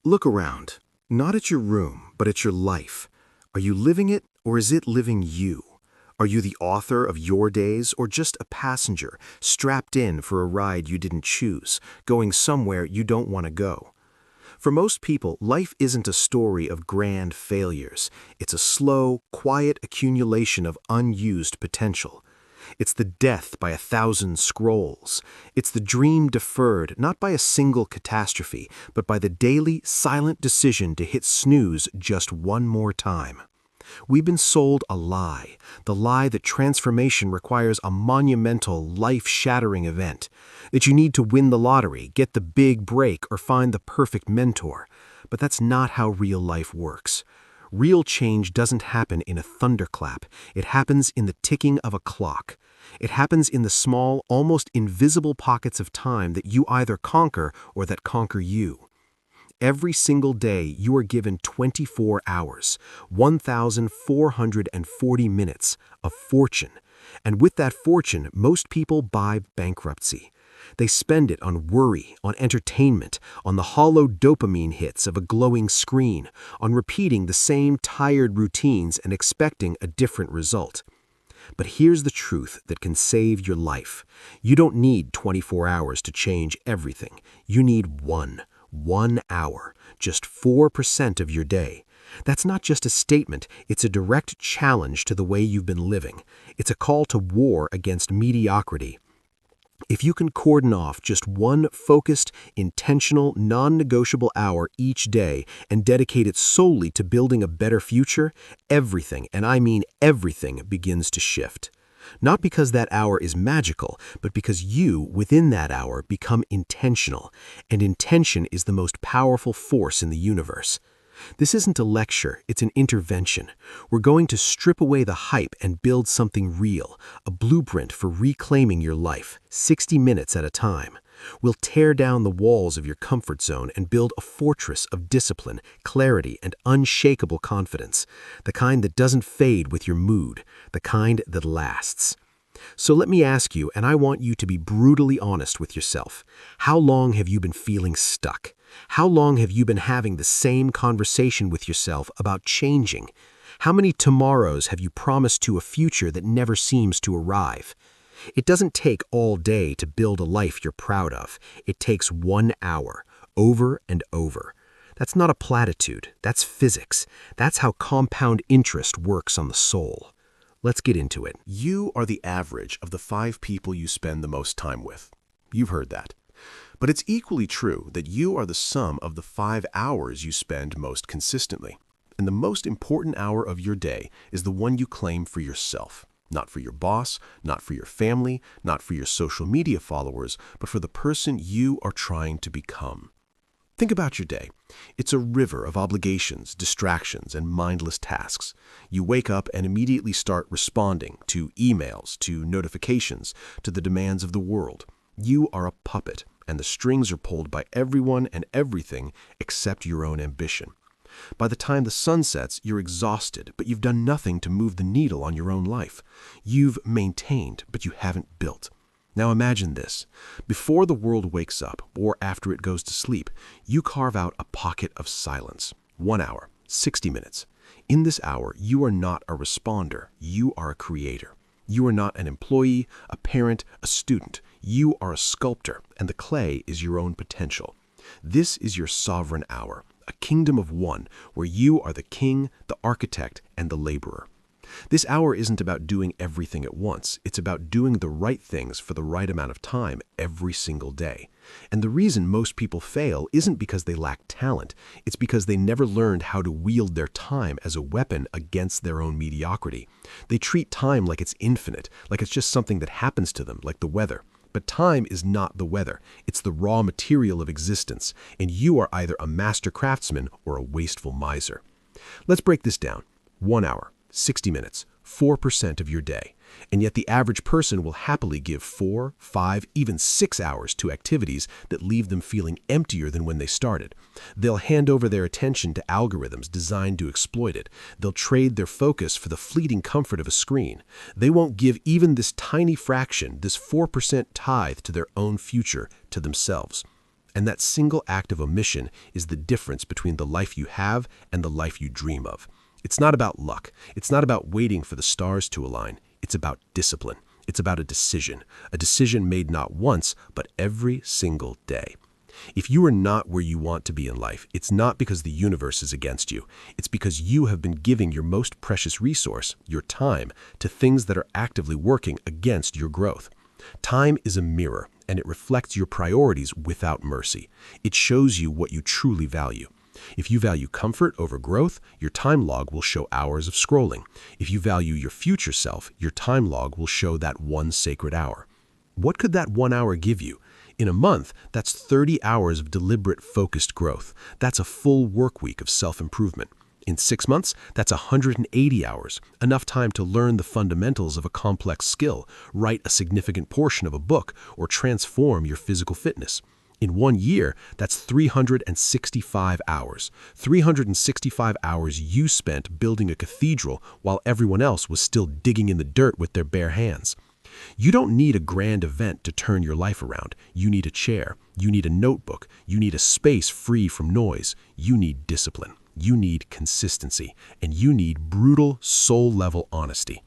Look around, not at your room, but at your life. Are you living it, or is it living you? Are you the author of your days, or just a passenger, strapped in for a ride you didn't choose, going somewhere you don't want to go? For most people, life isn't a story of grand failures. It's a slow, quiet accumulation of unused potential. It's the death by 1,000 scrolls. It's the dream deferred not by a single catastrophe, but by the daily, silent decision to hit snooze just one more time. We've been sold a lie, the lie that transformation requires a monumental, life-shattering event, that you need to win the lottery, get the big break, or find the perfect mentor. But that's not how real life works. Real change doesn't happen in a thunderclap. It happens in the ticking of a clock. It happens in the small, almost invisible pockets of time that you either conquer or that conquer you. Every single day, you are given 24 hours, 1,440 minutes, of fortune. And with that fortune, most people buy bankruptcy. They spend it on worry, on entertainment, on the hollow dopamine hits of a glowing screen, on repeating the same tired routines and expecting a different result. But here's the truth that can save your life. You don't need 24 hours to change everything. You need one hour, just 4% of your day. That's not just a statement, it's a direct challenge to the way you've been living. It's a call to war against mediocrity. If you can cordon off just one focused, intentional, non-negotiable hour each day and dedicate it solely to building a better future, everything, and I mean everything, begins to shift. Not because that hour is magical, but because you, within that hour, become intentional. And intention is the most powerful force in the universe. This isn't a lecture, it's an intervention. We're going to strip away the hype and build something real, a blueprint for reclaiming your life, 60 minutes at a time. We'll tear down the walls of your comfort zone and build a fortress of discipline, clarity, and unshakable confidence, the kind that doesn't fade with your mood, the kind that lasts. So let me ask you, and I want you to be brutally honest with yourself. How long have you been feeling stuck? How long have you been having the same conversation with yourself about changing? How many tomorrows have you promised to a future that never seems to arrive? It doesn't take all day to build a life you're proud of. It takes 1 hour, over and over. That's not a platitude. That's physics. That's how compound interest works on the soul. Let's get into it. You are the average of the 5 people you spend the most time with. You've heard that. But it's equally true that you are the sum of the 5 hours you spend most consistently. And the most important hour of your day is the one you claim for yourself. Not for your boss, not for your family, not for your social media followers, but for the person you are trying to become. Think about your day. It's a river of obligations, distractions, and mindless tasks. You wake up and immediately start responding to emails, to notifications, to the demands of the world. You are a puppet, and the strings are pulled by everyone and everything except your own ambition. By the time the sun sets, you're exhausted, but you've done nothing to move the needle on your own life. You've maintained, but you haven't built. Now imagine this. Before the world wakes up, or after it goes to sleep, you carve out a pocket of silence. 1 hour, 60 minutes. In this hour, you are not a responder. You are a creator. You are not an employee, a parent, a student. You are a sculptor, and the clay is your own potential. This is your sovereign hour, a kingdom of one, where you are the king, the architect, and the laborer. This hour isn't about doing everything at once. It's about doing the right things for the right amount of time every single day. And the reason most people fail isn't because they lack talent. It's because they never learned how to wield their time as a weapon against their own mediocrity. They treat time like it's infinite, like it's just something that happens to them, like the weather. But time is not the weather. It's the raw material of existence, and you are either a master craftsman or a wasteful miser. Let's break this down. 1 hour, 60 minutes, 4% of your day. And yet the average person will happily give 4, 5, even 6 hours to activities that leave them feeling emptier than when they started. They'll hand over their attention to algorithms designed to exploit it. They'll trade their focus for the fleeting comfort of a screen. They won't give even this tiny fraction, this 4% tithe to their own future, to themselves. And that single act of omission is the difference between the life you have and the life you dream of. It's not about luck. It's not about waiting for the stars to align. It's about discipline. It's about a decision made not once, but every single day. If you are not where you want to be in life, it's not because the universe is against you. It's because you have been giving your most precious resource, your time, to things that are actively working against your growth. Time is a mirror, and it reflects your priorities without mercy. It shows you what you truly value. If you value comfort over growth, your time log will show hours of scrolling. If you value your future self, your time log will show that one sacred hour. What could that 1 hour give you? In a month, that's 30 hours of deliberate, focused growth. That's a full work week of self-improvement. In 6 months, that's 180 hours, enough time to learn the fundamentals of a complex skill, write a significant portion of a book, or transform your physical fitness. In 1 year, that's 365 hours. 365 hours you spent building a cathedral while everyone else was still digging in the dirt with their bare hands. You don't need a grand event to turn your life around. You need a chair. You need a notebook. You need a space free from noise. You need discipline. You need consistency. And you need brutal, soul-level honesty.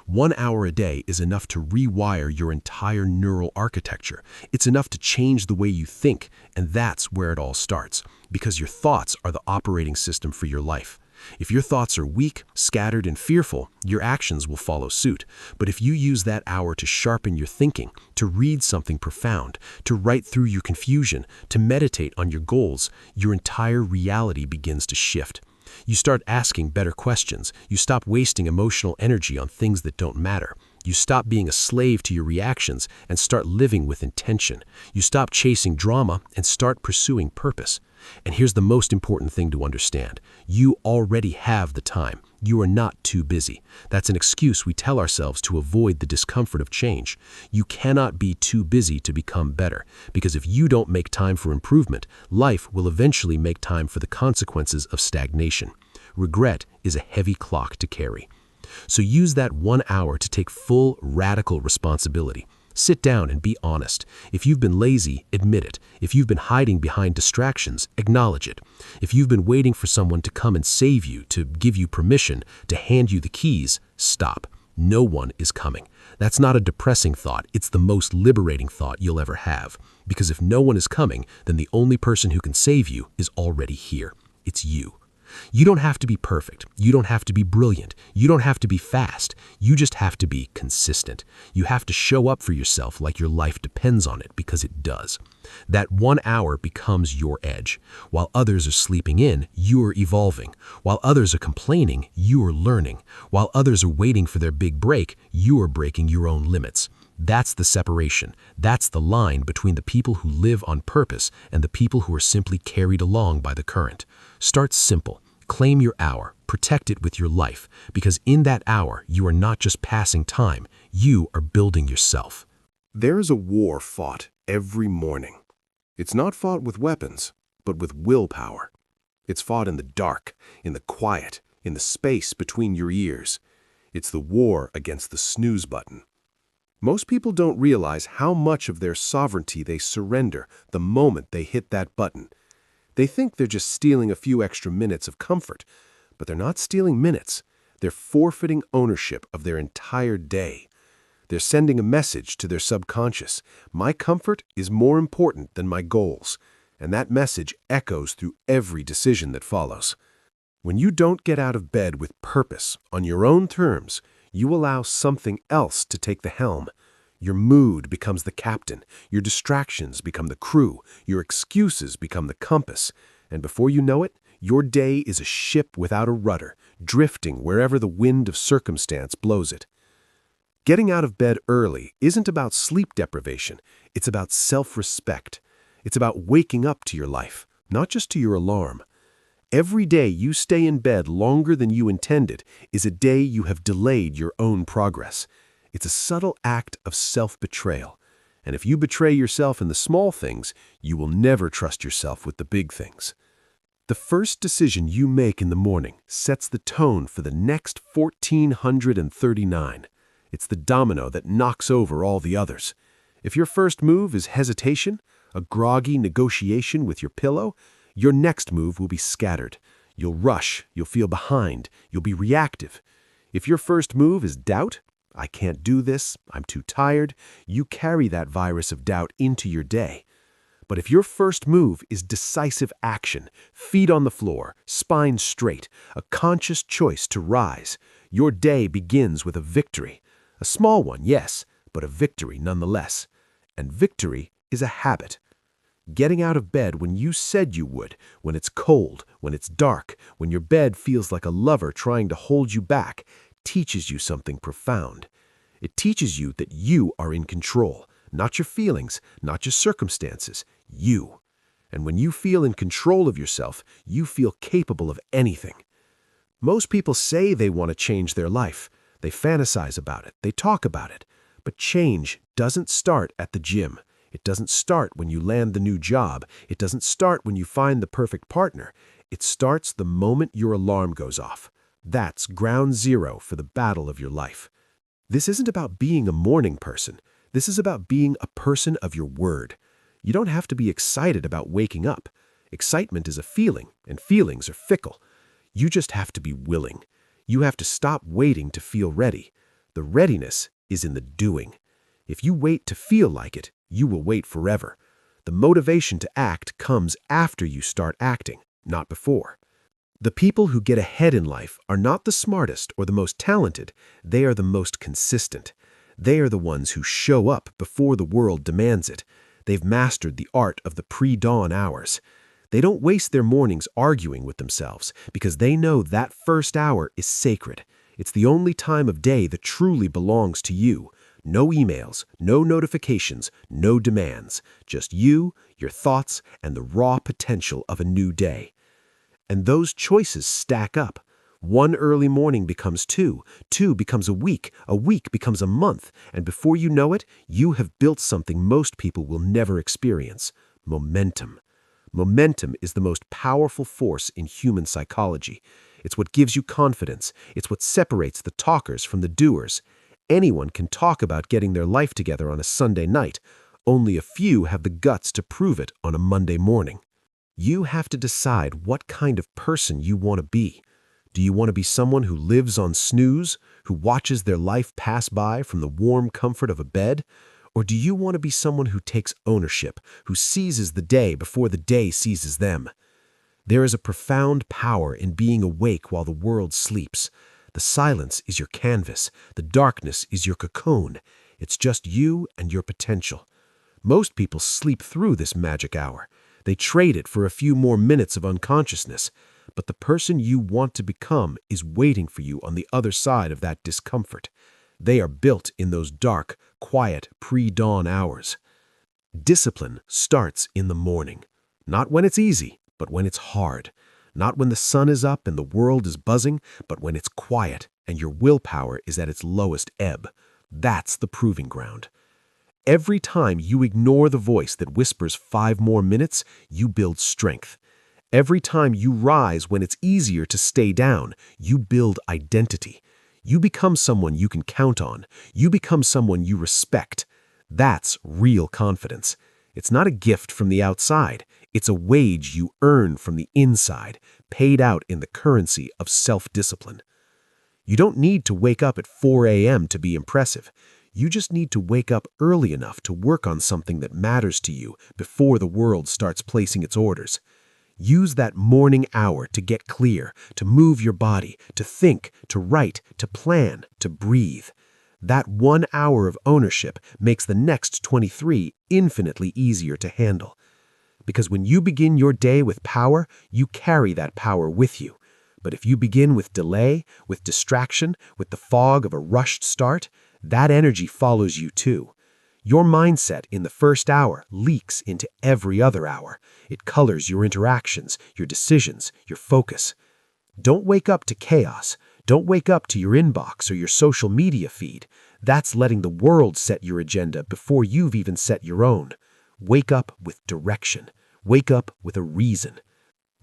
1 hour a day is enough to rewire your entire neural architecture. It's enough to change the way you think, and that's where it all starts, because your thoughts are the operating system for your life. If your thoughts are weak, scattered, and fearful, your actions will follow suit. But if you use that hour to sharpen your thinking, to read something profound, to write through your confusion, to meditate on your goals, your entire reality begins to shift. You start asking better questions. You stop wasting emotional energy on things that don't matter. You stop being a slave to your reactions and start living with intention. You stop chasing drama and start pursuing purpose. And here's the most important thing to understand. You already have the time. You are not too busy. That's an excuse we tell ourselves to avoid the discomfort of change. You cannot be too busy to become better, because if you don't make time for improvement, life will eventually make time for the consequences of stagnation. Regret is a heavy clock to carry. So use that 1 hour to take full, radical responsibility. Sit down and be honest. If you've been lazy, admit it. If you've been hiding behind distractions, acknowledge it. If you've been waiting for someone to come and save you, to give you permission, to hand you the keys, stop. No one is coming. That's not a depressing thought. It's the most liberating thought you'll ever have. Because if no one is coming, then the only person who can save you is already here. It's you. You don't have to be perfect. You don't have to be brilliant. You don't have to be fast. You just have to be consistent. You have to show up for yourself like your life depends on it, because it does. That 1 hour becomes your edge. While others are sleeping in, you are evolving. While others are complaining, you are learning. While others are waiting for their big break, you are breaking your own limits. That's the separation. That's the line between the people who live on purpose and the people who are simply carried along by the current. Start simple. Claim your hour. Protect it with your life, because in that hour, you are not just passing time. You are building yourself. There is a war fought every morning. It's not fought with weapons, but with willpower. It's fought in the dark, in the quiet, in the space between your ears. It's the war against the snooze button. Most people don't realize how much of their sovereignty they surrender the moment they hit that button. They think they're just stealing a few extra minutes of comfort, but they're not stealing minutes. They're forfeiting ownership of their entire day. They're sending a message to their subconscious. My comfort is more important than my goals. And that message echoes through every decision that follows. When you don't get out of bed with purpose on your own terms, you allow something else to take the helm. Your mood becomes the captain, your distractions become the crew, your excuses become the compass, and before you know it, your day is a ship without a rudder, drifting wherever the wind of circumstance blows it. Getting out of bed early isn't about sleep deprivation, it's about self-respect. It's about waking up to your life, not just to your alarm. Every day you stay in bed longer than you intended is a day you have delayed your own progress. It's a subtle act of self-betrayal. And if you betray yourself in the small things, you will never trust yourself with the big things. The first decision you make in the morning sets the tone for the next 1,439. It's the domino that knocks over all the others. If your first move is hesitation, a groggy negotiation with your pillow, your next move will be scattered. You'll rush, you'll feel behind, you'll be reactive. If your first move is doubt, I can't do this, I'm too tired, you carry that virus of doubt into your day. But if your first move is decisive action, feet on the floor, spine straight, a conscious choice to rise, your day begins with a victory. A small one, yes, but a victory nonetheless. And victory is a habit. Getting out of bed when you said you would, when it's cold, when it's dark, when your bed feels like a lover trying to hold you back, teaches you something profound. It teaches you that you are in control, not your feelings, not your circumstances, you. And when you feel in control of yourself, you feel capable of anything. Most people say they want to change their life. They fantasize about it, they talk about it. But change doesn't start at the gym. It doesn't start when you land the new job. It doesn't start when you find the perfect partner. It starts the moment your alarm goes off. That's ground zero for the battle of your life. This isn't about being a morning person. This is about being a person of your word. You don't have to be excited about waking up. Excitement is a feeling, and feelings are fickle. You just have to be willing. You have to stop waiting to feel ready. The readiness is in the doing. If you wait to feel like it, you will wait forever. The motivation to act comes after you start acting, not before. The people who get ahead in life are not the smartest or the most talented, they are the most consistent. They are the ones who show up before the world demands it. They've mastered the art of the pre-dawn hours. They don't waste their mornings arguing with themselves because they know that first hour is sacred. It's the only time of day that truly belongs to you. No emails, no notifications, no demands. Just you, your thoughts, and the raw potential of a new day. And those choices stack up. One early morning becomes two becomes a week becomes a month, and before you know it, you have built something most people will never experience: momentum. Momentum is the most powerful force in human psychology. It's what gives you confidence. It's what separates the talkers from the doers. Anyone can talk about getting their life together on a Sunday night. Only a few have the guts to prove it on a Monday morning. You have to decide what kind of person you want to be. Do you want to be someone who lives on snooze, who watches their life pass by from the warm comfort of a bed? Or do you want to be someone who takes ownership, who seizes the day before the day seizes them? There is a profound power in being awake while the world sleeps. The silence is your canvas. The darkness is your cocoon. It's just you and your potential. Most people sleep through this magic hour. They trade it for a few more minutes of unconsciousness. But the person you want to become is waiting for you on the other side of that discomfort. They are built in those dark, quiet, pre-dawn hours. Discipline starts in the morning. Not when it's easy, but when it's hard. Not when the sun is up and the world is buzzing, but when it's quiet and your willpower is at its lowest ebb. That's the proving ground. Every time you ignore the voice that whispers 5 more minutes, you build strength. Every time you rise when it's easier to stay down, you build identity. You become someone you can count on. You become someone you respect. That's real confidence. It's not a gift from the outside. It's a wage you earn from the inside, paid out in the currency of self-discipline. You don't need to wake up at 4 a.m. to be impressive. You just need to wake up early enough to work on something that matters to you before the world starts placing its orders. Use that morning hour to get clear, to move your body, to think, to write, to plan, to breathe. That 1 hour of ownership makes the next 23 infinitely easier to handle. Because when you begin your day with power, you carry that power with you. But if you begin with delay, with distraction, with the fog of a rushed start, that energy follows you too. Your mindset in the first hour leaks into every other hour. It colors your interactions, your decisions, your focus. Don't wake up to chaos. Don't wake up to your inbox or your social media feed. That's letting the world set your agenda before you've even set your own. Wake up with direction. Wake up with a reason.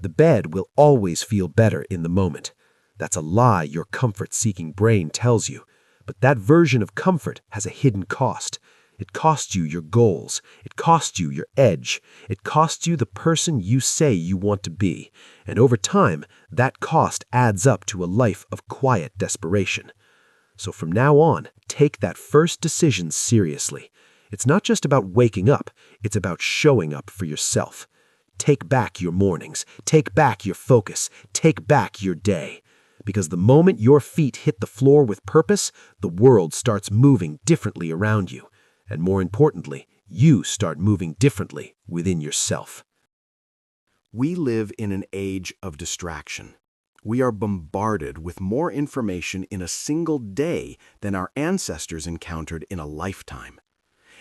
The bed will always feel better in the moment. That's a lie your comfort-seeking brain tells you. But that version of comfort has a hidden cost. It costs you your goals. It costs you your edge. It costs you the person you say you want to be. And over time, that cost adds up to a life of quiet desperation. So from now on, take that first decision seriously. It's not just about waking up, it's about showing up for yourself. Take back your mornings, take back your focus, take back your day. Because the moment your feet hit the floor with purpose, the world starts moving differently around you. And more importantly, you start moving differently within yourself. We live in an age of distraction. We are bombarded with more information in a single day than our ancestors encountered in a lifetime.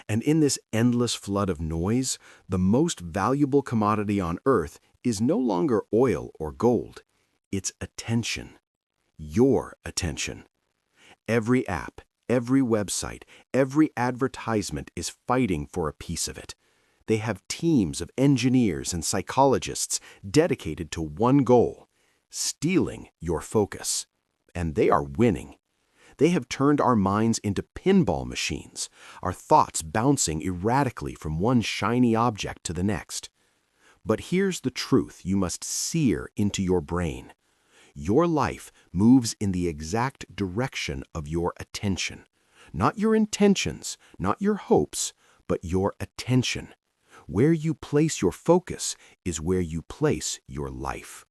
And in this endless flood of noise, the most valuable commodity on earth is no longer oil or gold. It's attention. Your attention. Every app, every website, every advertisement is fighting for a piece of it. They have teams of engineers and psychologists dedicated to one goal: stealing your focus. And they are winning. They have turned our minds into pinball machines, our thoughts bouncing erratically from one shiny object to the next. But here's the truth you must sear into your brain. Your life moves in the exact direction of your attention. Not your intentions, not your hopes, but your attention. Where you place your focus is where you place your life.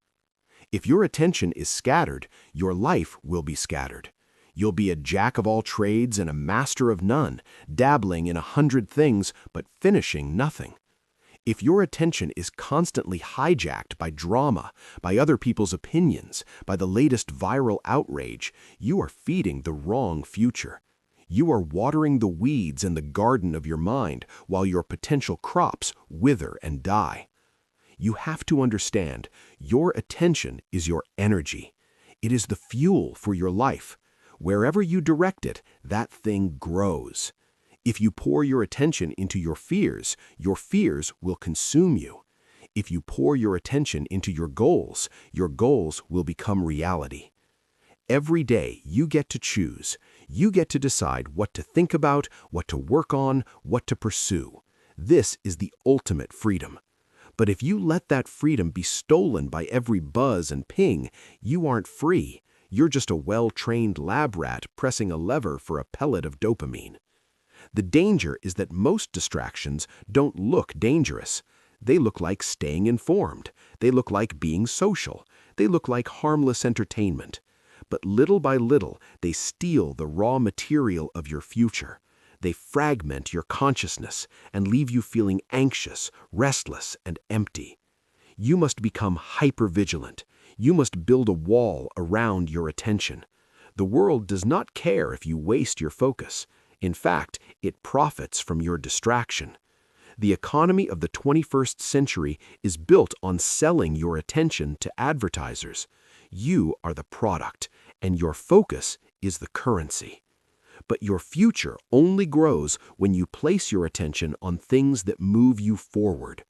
If your attention is scattered, your life will be scattered. You'll be a jack of all trades and a master of none, dabbling in 100 things but finishing nothing. If your attention is constantly hijacked by drama, by other people's opinions, by the latest viral outrage, you are feeding the wrong future. You are watering the weeds in the garden of your mind while your potential crops wither and die. You have to understand, your attention is your energy. It is the fuel for your life. Wherever you direct it, that thing grows. If you pour your attention into your fears will consume you. If you pour your attention into your goals will become reality. Every day you get to choose. You get to decide what to think about, what to work on, what to pursue. This is the ultimate freedom. But if you let that freedom be stolen by every buzz and ping, you aren't free. You're just a well-trained lab rat pressing a lever for a pellet of dopamine. The danger is that most distractions don't look dangerous. They look like staying informed. They look like being social. They look like harmless entertainment. But little by little, they steal the raw material of your future. They fragment your consciousness and leave you feeling anxious, restless, and empty. You must become hypervigilant. You must build a wall around your attention. The world does not care if you waste your focus. In fact, it profits from your distraction. The economy of the 21st century is built on selling your attention to advertisers. You are the product, and your focus is the currency. But your future only grows when you place your attention on things that move you forward.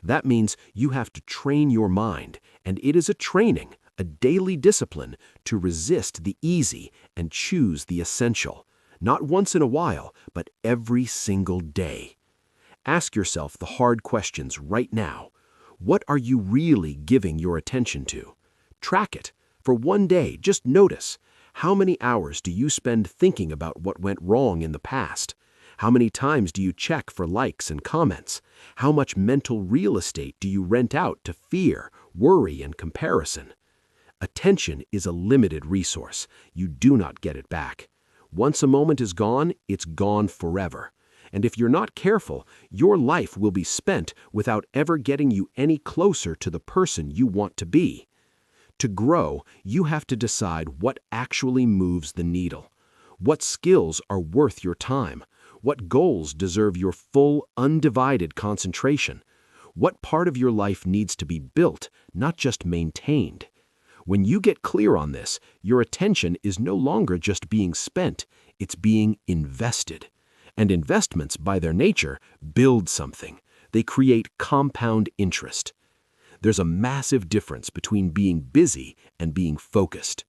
That means you have to train your mind, and it is a training, a daily discipline, to resist the easy and choose the essential. Not once in a while, but every single day. Ask yourself the hard questions right now. What are you really giving your attention to? Track it. For one day, just notice. How many hours do you spend thinking about what went wrong in the past? How many times do you check for likes and comments? How much mental real estate do you rent out to fear, worry, and comparison? Attention is a limited resource. You do not get it back. Once a moment is gone, it's gone forever. And if you're not careful, your life will be spent without ever getting you any closer to the person you want to be. To grow, you have to decide what actually moves the needle. What skills are worth your time? What goals deserve your full, undivided concentration? What part of your life needs to be built, not just maintained? When you get clear on this, your attention is no longer just being spent, it's being invested. And investments, by their nature, build something. They create compound interest. There's a massive difference between being busy and being focused.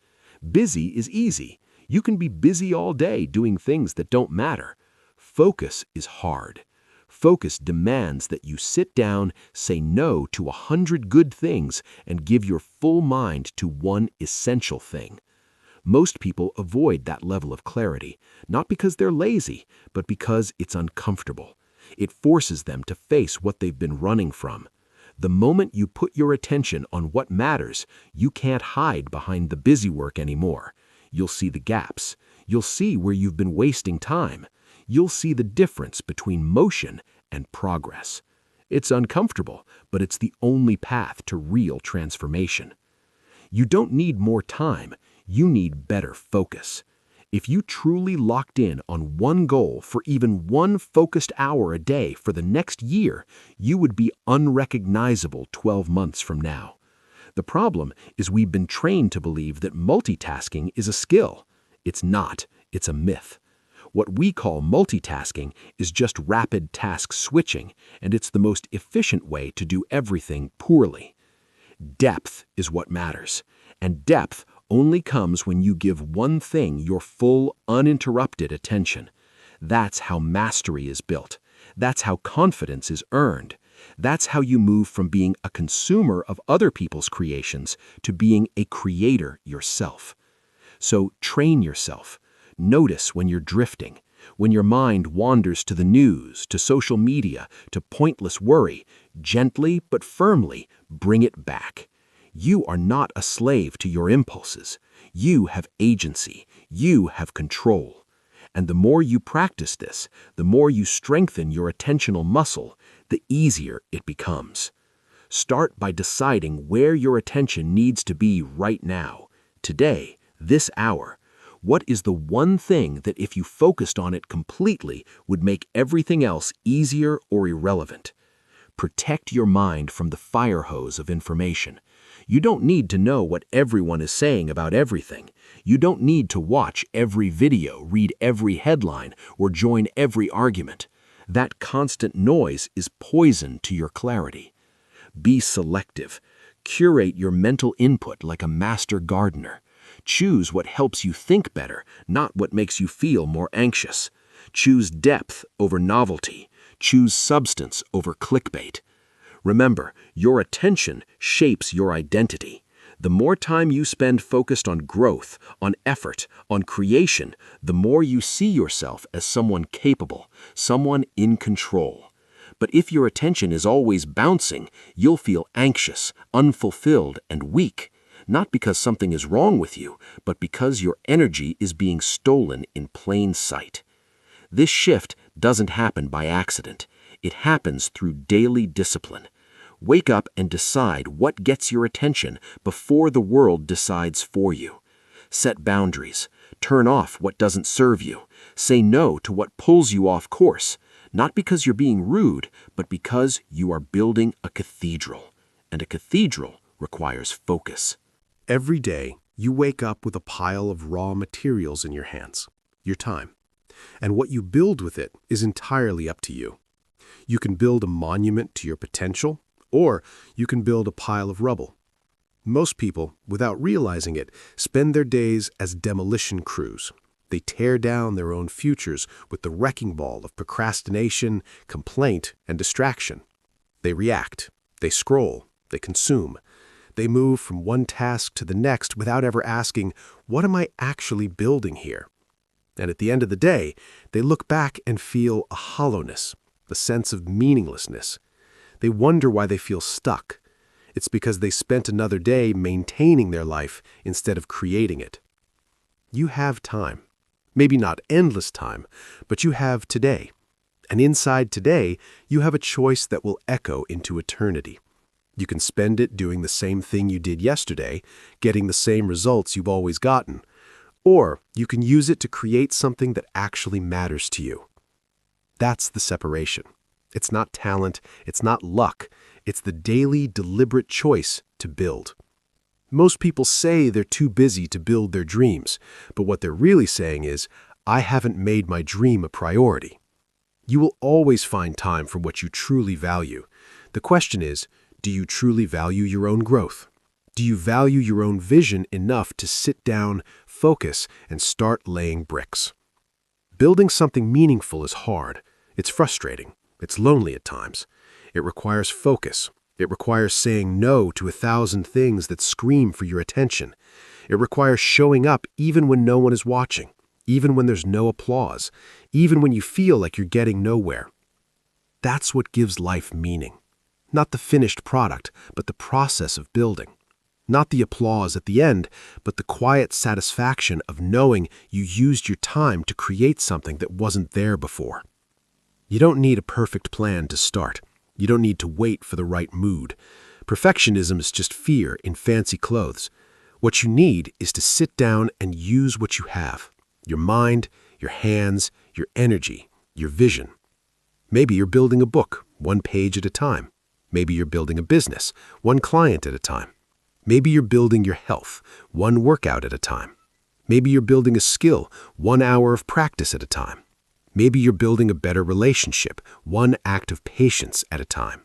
Busy is easy. You can be busy all day doing things that don't matter. Focus is hard. Focus demands that you sit down, say no to 100 good things, and give your full mind to one essential thing. Most people avoid that level of clarity, not because they're lazy, but because it's uncomfortable. It forces them to face what they've been running from. The moment you put your attention on what matters, you can't hide behind the busy work anymore. You'll see the gaps. You'll see where you've been wasting time. You'll see the difference between motion and progress. It's uncomfortable, but it's the only path to real transformation. You don't need more time. You need better focus. If you truly locked in on one goal for even one focused hour a day for the next year, you would be unrecognizable 12 months from now. The problem is we've been trained to believe that multitasking is a skill. It's not. It's a myth. What we call multitasking is just rapid task switching, and it's the most efficient way to do everything poorly. Depth is what matters, and depth only comes when you give one thing your full, uninterrupted attention. That's how mastery is built. That's how confidence is earned. That's how you move from being a consumer of other people's creations to being a creator yourself. So train yourself. Notice when you're drifting, when your mind wanders to the news, to social media, to pointless worry. Gently but firmly bring it back. You are not a slave to your impulses. You have agency. You have control. And the more you practice this, the more you strengthen your attentional muscle, the easier it becomes. Start by deciding where your attention needs to be right now, today, this hour. What is the one thing that if you focused on it completely would make everything else easier or irrelevant? Protect your mind from the fire hose of information. You don't need to know what everyone is saying about everything. You don't need to watch every video, read every headline, or join every argument. That constant noise is poison to your clarity. Be selective. Curate your mental input like a master gardener. Choose what helps you think better, not what makes you feel more anxious. Choose depth over novelty. Choose substance over clickbait. Remember, your attention shapes your identity. The more time you spend focused on growth, on effort, on creation, the more you see yourself as someone capable, someone in control. But if your attention is always bouncing, you'll feel anxious, unfulfilled, and weak. Not because something is wrong with you, but because your energy is being stolen in plain sight. This shift doesn't happen by accident. It happens through daily discipline. Wake up and decide what gets your attention before the world decides for you. Set boundaries. Turn off what doesn't serve you. Say no to what pulls you off course, not because you're being rude, but because you are building a cathedral. And a cathedral requires focus. Every day, you wake up with a pile of raw materials in your hands, your time. And what you build with it is entirely up to you. You can build a monument to your potential, or you can build a pile of rubble. Most people, without realizing it, spend their days as demolition crews. They tear down their own futures with the wrecking ball of procrastination, complaint, and distraction. They react, they scroll, they consume. They move from one task to the next without ever asking, what am I actually building here? And at the end of the day, they look back and feel a hollowness, a sense of meaninglessness. They wonder why they feel stuck. It's because they spent another day maintaining their life instead of creating it. You have time. Maybe not endless time, but you have today. And inside today, you have a choice that will echo into eternity. You can spend it doing the same thing you did yesterday, getting the same results you've always gotten. Or you can use it to create something that actually matters to you. That's the separation. It's not talent, it's not luck, it's the daily, deliberate choice to build. Most people say they're too busy to build their dreams, but what they're really saying is, I haven't made my dream a priority. You will always find time for what you truly value. The question is, do you truly value your own growth? Do you value your own vision enough to sit down, focus, and start laying bricks? Building something meaningful is hard. It's frustrating. It's lonely at times. It requires focus. It requires saying no to 1,000 things that scream for your attention. It requires showing up even when no one is watching, even when there's no applause, even when you feel like you're getting nowhere. That's what gives life meaning. Not the finished product, but the process of building. Not the applause at the end, but the quiet satisfaction of knowing you used your time to create something that wasn't there before. You don't need a perfect plan to start. You don't need to wait for the right mood. Perfectionism is just fear in fancy clothes. What you need is to sit down and use what you have. Your mind, your hands, your energy, your vision. Maybe you're building a book, one page at a time. Maybe you're building a business, one client at a time. Maybe you're building your health, one workout at a time. Maybe you're building a skill, 1 hour of practice at a time. Maybe you're building a better relationship, one act of patience at a time.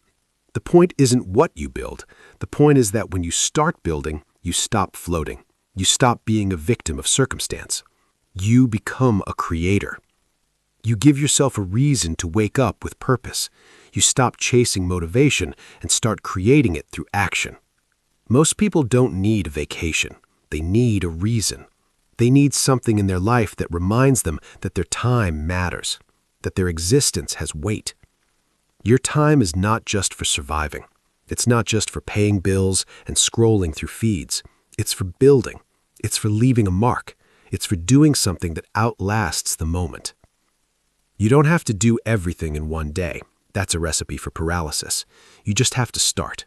The point isn't what you build. The point is that when you start building, you stop floating. You stop being a victim of circumstance. You become a creator. You give yourself a reason to wake up with purpose. You stop chasing motivation and start creating it through action. Most people don't need a vacation. They need a reason. They need something in their life that reminds them that their time matters, that their existence has weight. Your time is not just for surviving. It's not just for paying bills and scrolling through feeds. It's for building. It's for leaving a mark. It's for doing something that outlasts the moment. You don't have to do everything in one day. That's a recipe for paralysis. You just have to start.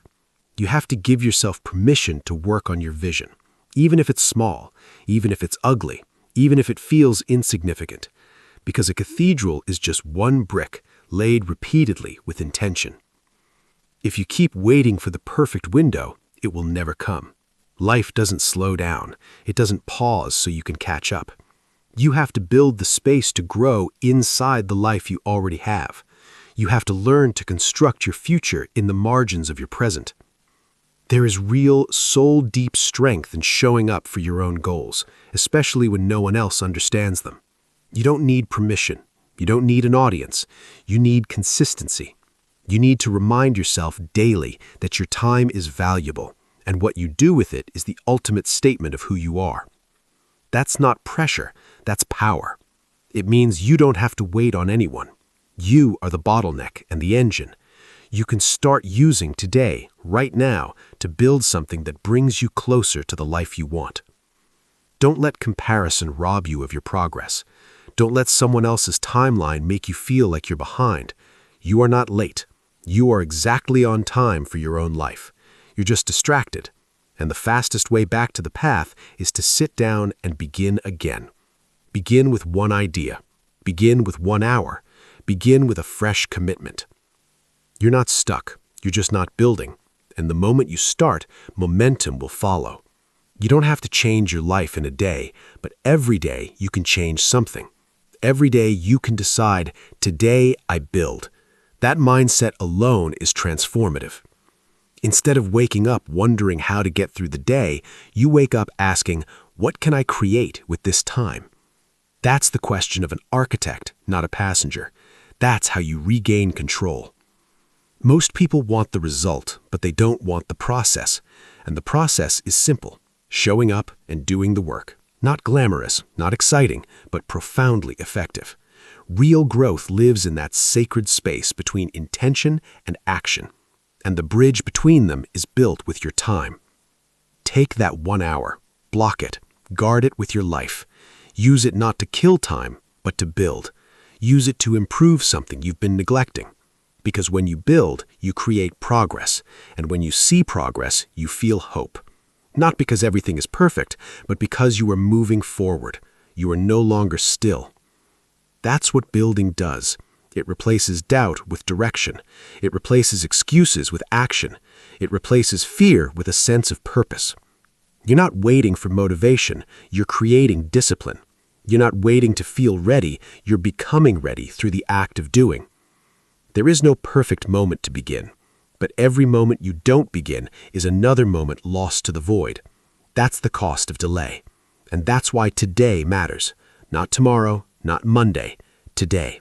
You have to give yourself permission to work on your vision, even if it's small, even if it's ugly, even if it feels insignificant, because a cathedral is just one brick laid repeatedly with intention. If you keep waiting for the perfect window, it will never come. Life doesn't slow down. It doesn't pause so you can catch up. You have to build the space to grow inside the life you already have. You have to learn to construct your future in the margins of your present. There is real, soul-deep strength in showing up for your own goals, especially when no one else understands them. You don't need permission. You don't need an audience. You need consistency. You need to remind yourself daily that your time is valuable, and what you do with it is the ultimate statement of who you are. That's not pressure. That's power. It means you don't have to wait on anyone. You are the bottleneck and the engine. You can start using today, right now, to build something that brings you closer to the life you want. Don't let comparison rob you of your progress. Don't let someone else's timeline make you feel like you're behind. You are not late. You are exactly on time for your own life. You're just distracted. And the fastest way back to the path is to sit down and begin again. Begin with one idea. Begin with 1 hour. Begin with a fresh commitment. You're not stuck. You're just not building. And the moment you start, momentum will follow. You don't have to change your life in a day, but every day you can change something. Every day you can decide, today I build. That mindset alone is transformative. Instead of waking up wondering how to get through the day, you wake up asking, what can I create with this time? That's the question of an architect, not a passenger. That's how you regain control. Most people want the result, but they don't want the process. And the process is simple: showing up and doing the work. Not glamorous, not exciting, but profoundly effective. Real growth lives in that sacred space between intention and action. And the bridge between them is built with your time. Take that 1 hour, block it, guard it with your life. Use it not to kill time, but to build. Use it to improve something you've been neglecting. Because when you build, you create progress. And when you see progress, you feel hope. Not because everything is perfect, but because you are moving forward. You are no longer still. That's what building does. It replaces doubt with direction. It replaces excuses with action. It replaces fear with a sense of purpose. You're not waiting for motivation. You're creating discipline. You're not waiting to feel ready. You're becoming ready through the act of doing. There is no perfect moment to begin, but every moment you don't begin is another moment lost to the void. That's the cost of delay. And that's why today matters. Not tomorrow, not Monday, today.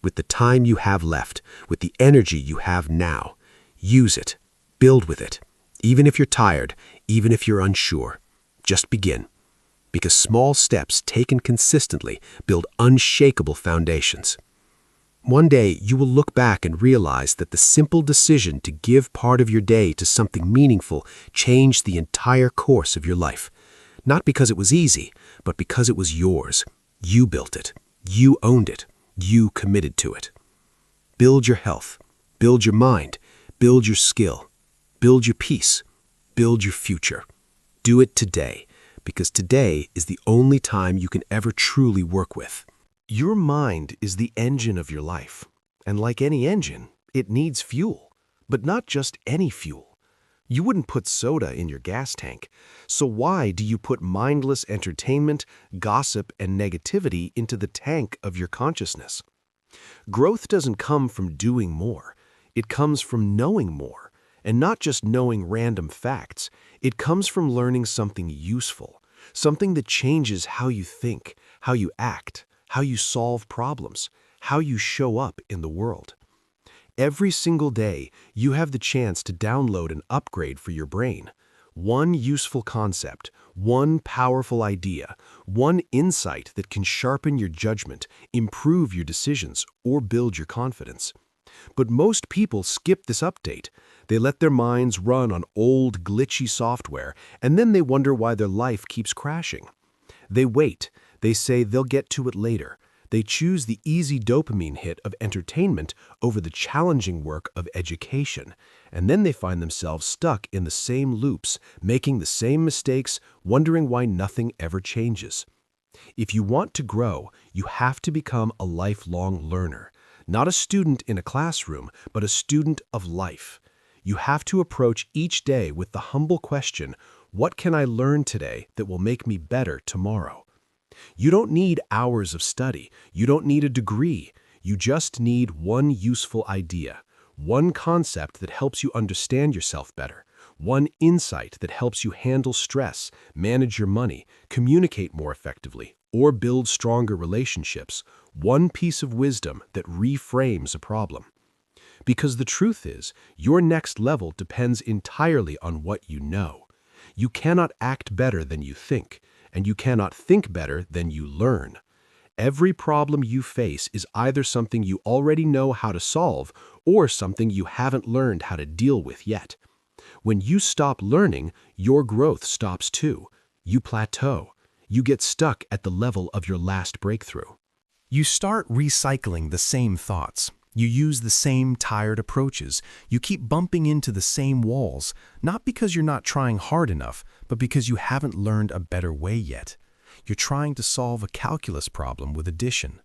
With the time you have left, with the energy you have now, use it. Build with it. Even if you're tired, even if you're unsure, just begin. Because small steps taken consistently build unshakable foundations. One day, you will look back and realize that the simple decision to give part of your day to something meaningful changed the entire course of your life. Not because it was easy, but because it was yours. You built it. You owned it. You committed to it. Build your health. Build your mind. Build your skill. Build your peace. Build your future. Do it today, because today is the only time you can ever truly work with. Your mind is the engine of your life, and like any engine, it needs fuel, but not just any fuel. You wouldn't put soda in your gas tank, so why do you put mindless entertainment, gossip, and negativity into the tank of your consciousness? Growth doesn't come from doing more. It comes from knowing more, and not just knowing random facts. It comes from learning something useful, something that changes how you think, how you act, how you solve problems, how you show up in the world. Every single day, you have the chance to download an upgrade for your brain. One useful concept, one powerful idea, one insight that can sharpen your judgment, improve your decisions, or build your confidence. But most people skip this update. They let their minds run on old, glitchy software, and then they wonder why their life keeps crashing. They wait. They say they'll get to it later. They choose the easy dopamine hit of entertainment over the challenging work of education, and then they find themselves stuck in the same loops, making the same mistakes, wondering why nothing ever changes. If you want to grow, you have to become a lifelong learner, not a student in a classroom, but a student of life. You have to approach each day with the humble question, what can I learn today that will make me better tomorrow? You don't need hours of study. You don't need a degree. You just need one useful idea, one concept that helps you understand yourself better, one insight that helps you handle stress, manage your money, communicate more effectively, or build stronger relationships, one piece of wisdom that reframes a problem. Because the truth is, your next level depends entirely on what you know. You cannot act better than you think, and you cannot think better than you learn. Every problem you face is either something you already know how to solve or something you haven't learned how to deal with yet. When you stop learning, your growth stops too. You plateau. You get stuck at the level of your last breakthrough. You start recycling the same thoughts. You use the same tired approaches. You keep bumping into the same walls, not because you're not trying hard enough, but because you haven't learned a better way yet. You're trying to solve a calculus problem with addition.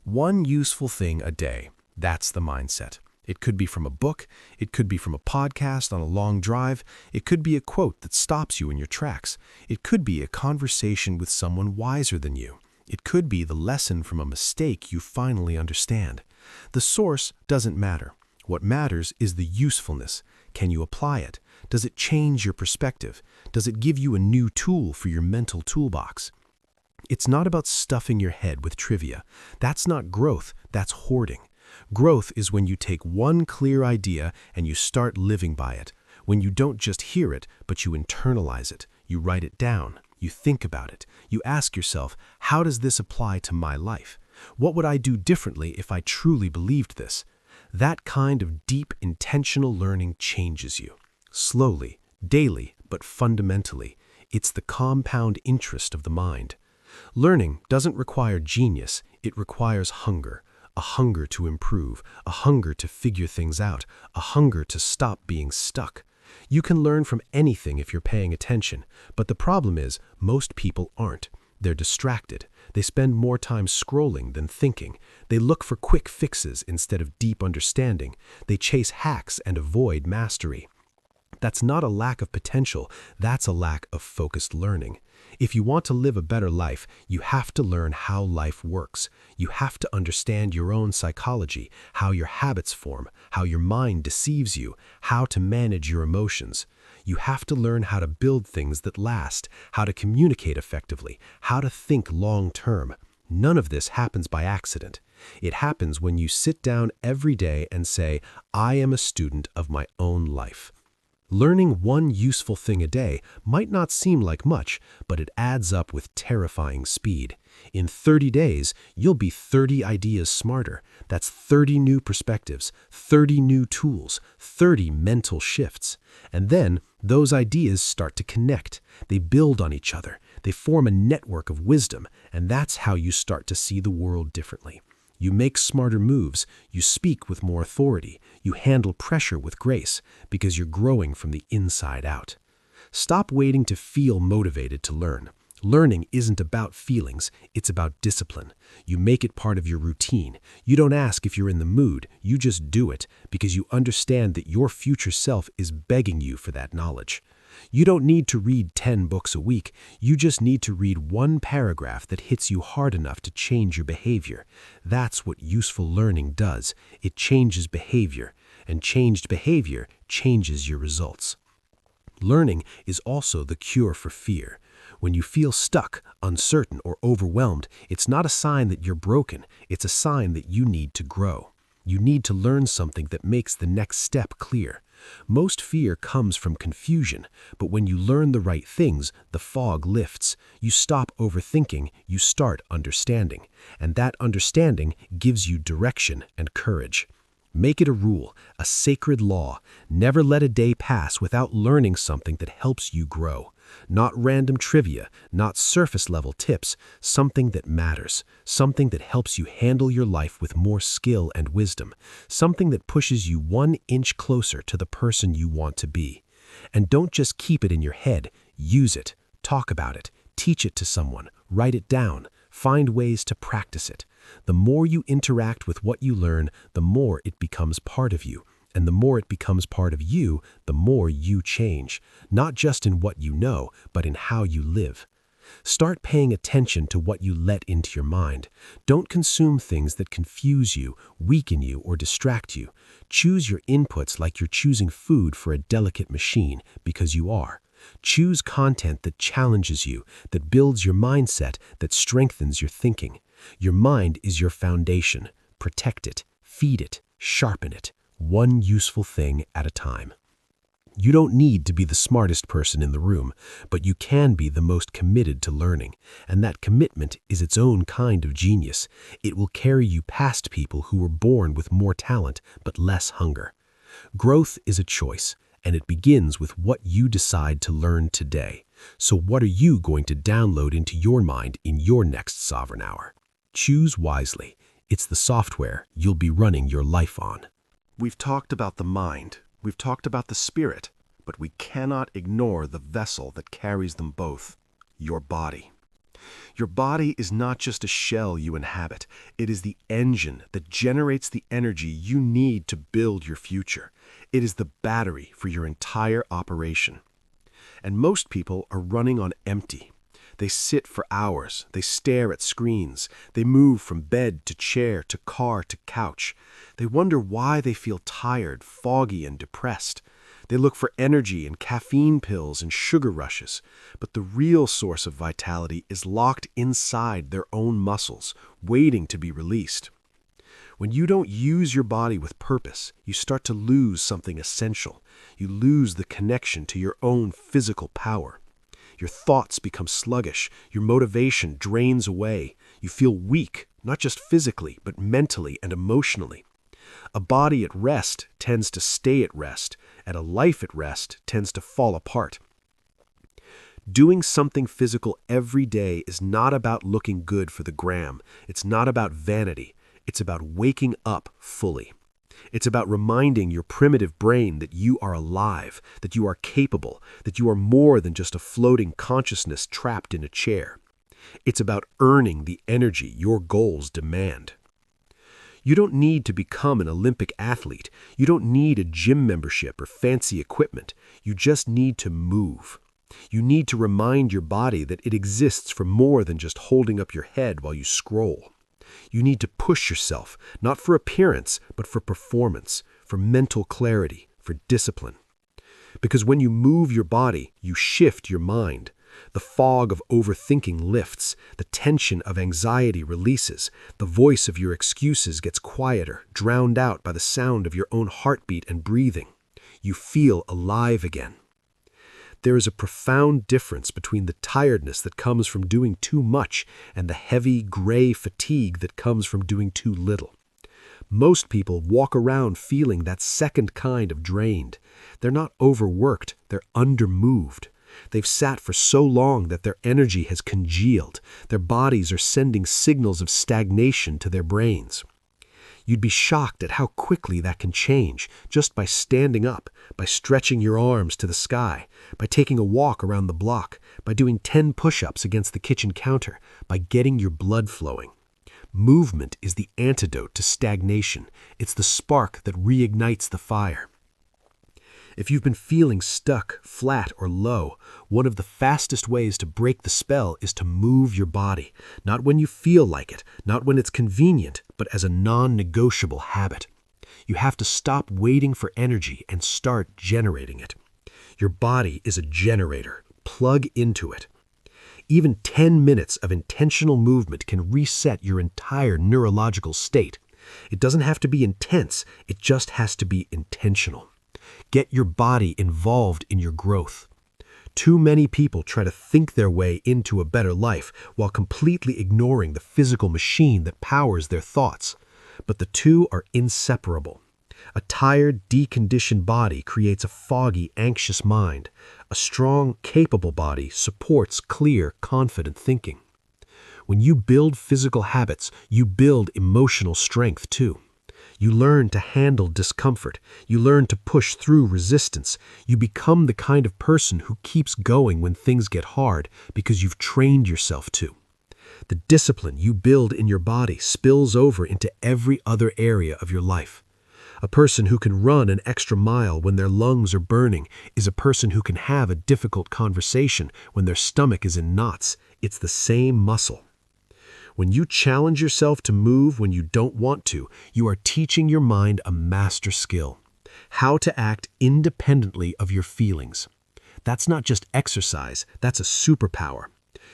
One useful thing a day, that's the mindset. It could be from a book, it could be from a podcast on a long drive, it could be a quote that stops you in your tracks, it could be a conversation with someone wiser than you, it could be the lesson from a mistake you finally understand. The source doesn't matter. What matters is the usefulness. Can you apply it? Does it change your perspective? Does it give you a new tool for your mental toolbox? It's not about stuffing your head with trivia. That's not growth, that's hoarding. Growth is when you take one clear idea and you start living by it. When you don't just hear it, but you internalize it. You write it down. You think about it. You ask yourself, how does this apply to my life? What would I do differently if I truly believed this? That kind of deep, intentional learning changes you. Slowly, daily, but fundamentally. It's the compound interest of the mind. Learning doesn't require genius, it requires hunger. A hunger to improve, a hunger to figure things out, a hunger to stop being stuck. You can learn from anything if you're paying attention, but the problem is most people aren't. They're distracted. They spend more time scrolling than thinking. They look for quick fixes instead of deep understanding. They chase hacks and avoid mastery. That's not a lack of potential, that's a lack of focused learning. If you want to live a better life, you have to learn how life works. You have to understand your own psychology, how your habits form, how your mind deceives you, how to manage your emotions. You have to learn how to build things that last, how to communicate effectively, how to think long-term. None of this happens by accident. It happens when you sit down every day and say, I am a student of my own life. Learning one useful thing a day might not seem like much, but it adds up with terrifying speed. In 30 days, you'll be 30 ideas smarter. That's 30 new perspectives, 30 new tools, 30 mental shifts. And then those ideas start to connect. They build on each other. They form a network of wisdom, and that's how you start to see the world differently. You make smarter moves, you speak with more authority, you handle pressure with grace, because you're growing from the inside out. Stop waiting to feel motivated to learn. Learning isn't about feelings, it's about discipline. You make it part of your routine. You don't ask if you're in the mood, you just do it, because you understand that your future self is begging you for that knowledge. You don't need to read 10 books a week. You just need to read one paragraph that hits you hard enough to change your behavior. That's what useful learning does. It changes behavior, and changed behavior changes your results. Learning is also the cure for fear. When you feel stuck, uncertain, or overwhelmed, it's not a sign that you're broken. It's a sign that you need to grow. You need to learn something that makes the next step clear. Most fear comes from confusion, but when you learn the right things, the fog lifts. You stop overthinking, you start understanding, and that understanding gives you direction and courage. Make it a rule, a sacred law. Never let a day pass without learning something that helps you grow. Not random trivia, not surface-level tips, something that matters, something that helps you handle your life with more skill and wisdom, something that pushes you 1 inch closer to the person you want to be. And don't just keep it in your head, use it, talk about it, teach it to someone, write it down, find ways to practice it. The more you interact with what you learn, the more it becomes part of you. And the more it becomes part of you, the more you change, not just in what you know, but in how you live. Start paying attention to what you let into your mind. Don't consume things that confuse you, weaken you, or distract you. Choose your inputs like you're choosing food for a delicate machine, because you are. Choose content that challenges you, that builds your mindset, that strengthens your thinking. Your mind is your foundation. Protect it, feed it, sharpen it. One useful thing at a time. You don't need to be the smartest person in the room, but you can be the most committed to learning, and that commitment is its own kind of genius. It will carry you past people who were born with more talent but less hunger. Growth is a choice, and it begins with what you decide to learn today. So what are you going to download into your mind in your next sovereign hour? Choose wisely. It's the software you'll be running your life on. We've talked about the mind, we've talked about the spirit, but we cannot ignore the vessel that carries them both, your body. Your body is not just a shell you inhabit, it is the engine that generates the energy you need to build your future. It is the battery for your entire operation. And most people are running on empty. They sit for hours, they stare at screens, they move from bed to chair to car to couch. They wonder why they feel tired, foggy, and depressed. They look for energy in caffeine pills and sugar rushes, but the real source of vitality is locked inside their own muscles, waiting to be released. When you don't use your body with purpose, you start to lose something essential. You lose the connection to your own physical power. Your thoughts become sluggish, your motivation drains away. You feel weak, not just physically, but mentally and emotionally. A body at rest tends to stay at rest, and a life at rest tends to fall apart. Doing something physical every day is not about looking good for the gram. It's not about vanity. It's about waking up fully. It's about reminding your primitive brain that you are alive, that you are capable, that you are more than just a floating consciousness trapped in a chair. It's about earning the energy your goals demand. You don't need to become an Olympic athlete. You don't need a gym membership or fancy equipment. You just need to move. You need to remind your body that it exists for more than just holding up your head while you scroll. You need to push yourself, not for appearance, but for performance, for mental clarity, for discipline. Because when you move your body, you shift your mind. The fog of overthinking lifts, the tension of anxiety releases, the voice of your excuses gets quieter, drowned out by the sound of your own heartbeat and breathing. You feel alive again. There is a profound difference between the tiredness that comes from doing too much and the heavy, gray fatigue that comes from doing too little. Most people walk around feeling that second kind of drained. They're not overworked, they're undermoved. They've sat for so long that their energy has congealed. Their bodies are sending signals of stagnation to their brains. You'd be shocked at how quickly that can change just by standing up, by stretching your arms to the sky, by taking a walk around the block, by doing 10 push-ups against the kitchen counter, by getting your blood flowing. Movement is the antidote to stagnation. It's the spark that reignites the fire. If you've been feeling stuck, flat, or low, one of the fastest ways to break the spell is to move your body. Not when you feel like it, not when it's convenient, but as a non-negotiable habit. You have to stop waiting for energy and start generating it. Your body is a generator. Plug into it. Even 10 minutes of intentional movement can reset your entire neurological state. It doesn't have to be intense, it just has to be intentional. Get your body involved in your growth. Too many people try to think their way into a better life while completely ignoring the physical machine that powers their thoughts. But the two are inseparable. A tired, deconditioned body creates a foggy, anxious mind. A strong, capable body supports clear, confident thinking. When you build physical habits, you build emotional strength too. You learn to handle discomfort. You learn to push through resistance. You become the kind of person who keeps going when things get hard because you've trained yourself to. The discipline you build in your body spills over into every other area of your life. A person who can run an extra mile when their lungs are burning is a person who can have a difficult conversation when their stomach is in knots. It's the same muscle. When you challenge yourself to move when you don't want to, you are teaching your mind a master skill. How to act independently of your feelings. That's not just exercise, that's a superpower.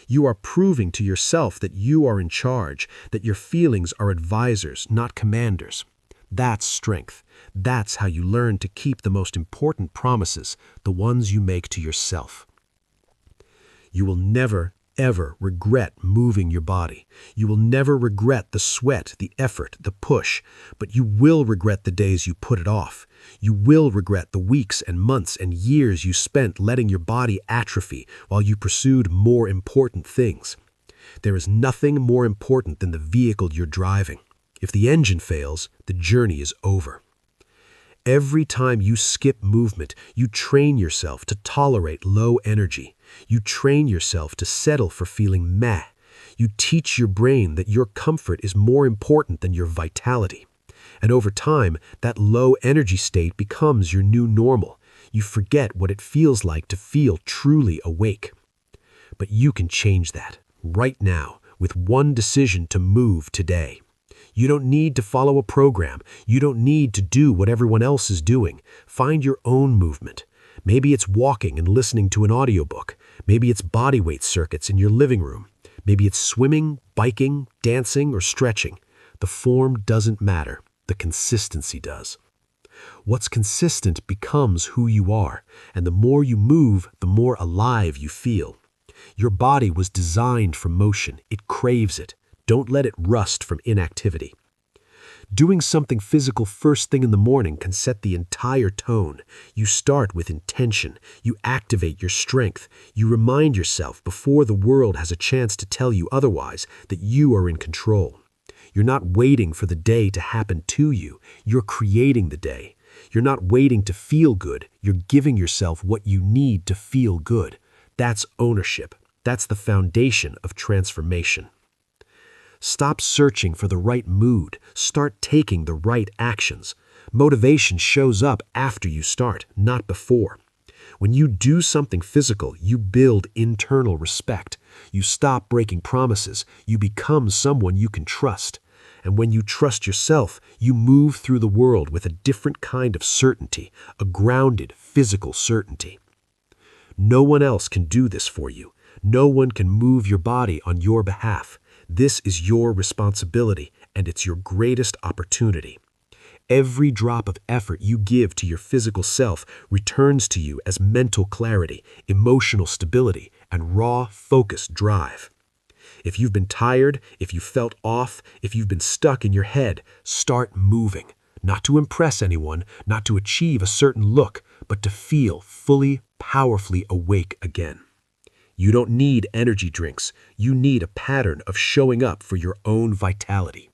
You are proving to yourself that you are in charge, that your feelings are advisors, not commanders. That's strength. That's how you learn to keep the most important promises, the ones you make to yourself. You will never, ever regret moving your body. You will never regret the sweat, the effort, the push, but you will regret the days you put it off. You will regret the weeks and months and years you spent letting your body atrophy while you pursued more important things. There is nothing more important than the vehicle you're driving. If the engine fails, the journey is over. Every time you skip movement, you train yourself to tolerate low energy. You train yourself to settle for feeling meh. You teach your brain that your comfort is more important than your vitality. And over time, that low energy state becomes your new normal. You forget what it feels like to feel truly awake. But you can change that right now with one decision to move today. You don't need to follow a program. You don't need to do what everyone else is doing. Find your own movement. Maybe it's walking and listening to an audiobook. Maybe it's bodyweight circuits in your living room. Maybe it's swimming, biking, dancing, or stretching. The form doesn't matter. The consistency does. What's consistent becomes who you are, and the more you move, the more alive you feel. Your body was designed for motion. It craves it. Don't let it rust from inactivity. Doing something physical first thing in the morning can set the entire tone. You start with intention. You activate your strength. You remind yourself before the world has a chance to tell you otherwise that you are in control. You're not waiting for the day to happen to you. You're creating the day. You're not waiting to feel good. You're giving yourself what you need to feel good. That's ownership. That's the foundation of transformation. Stop searching for the right mood. Start taking the right actions. Motivation shows up after you start, not before. When you do something physical, you build internal respect. You stop breaking promises. You become someone you can trust. And when you trust yourself, you move through the world with a different kind of certainty, a grounded, physical certainty. No one else can do this for you. No one can move your body on your behalf. This is your responsibility, and it's your greatest opportunity. Every drop of effort you give to your physical self returns to you as mental clarity, emotional stability, and raw, focused drive. If you've been tired, if you felt off, if you've been stuck in your head, start moving. Not to impress anyone, not to achieve a certain look, but to feel fully, powerfully awake again. You don't need energy drinks. You need a pattern of showing up for your own vitality.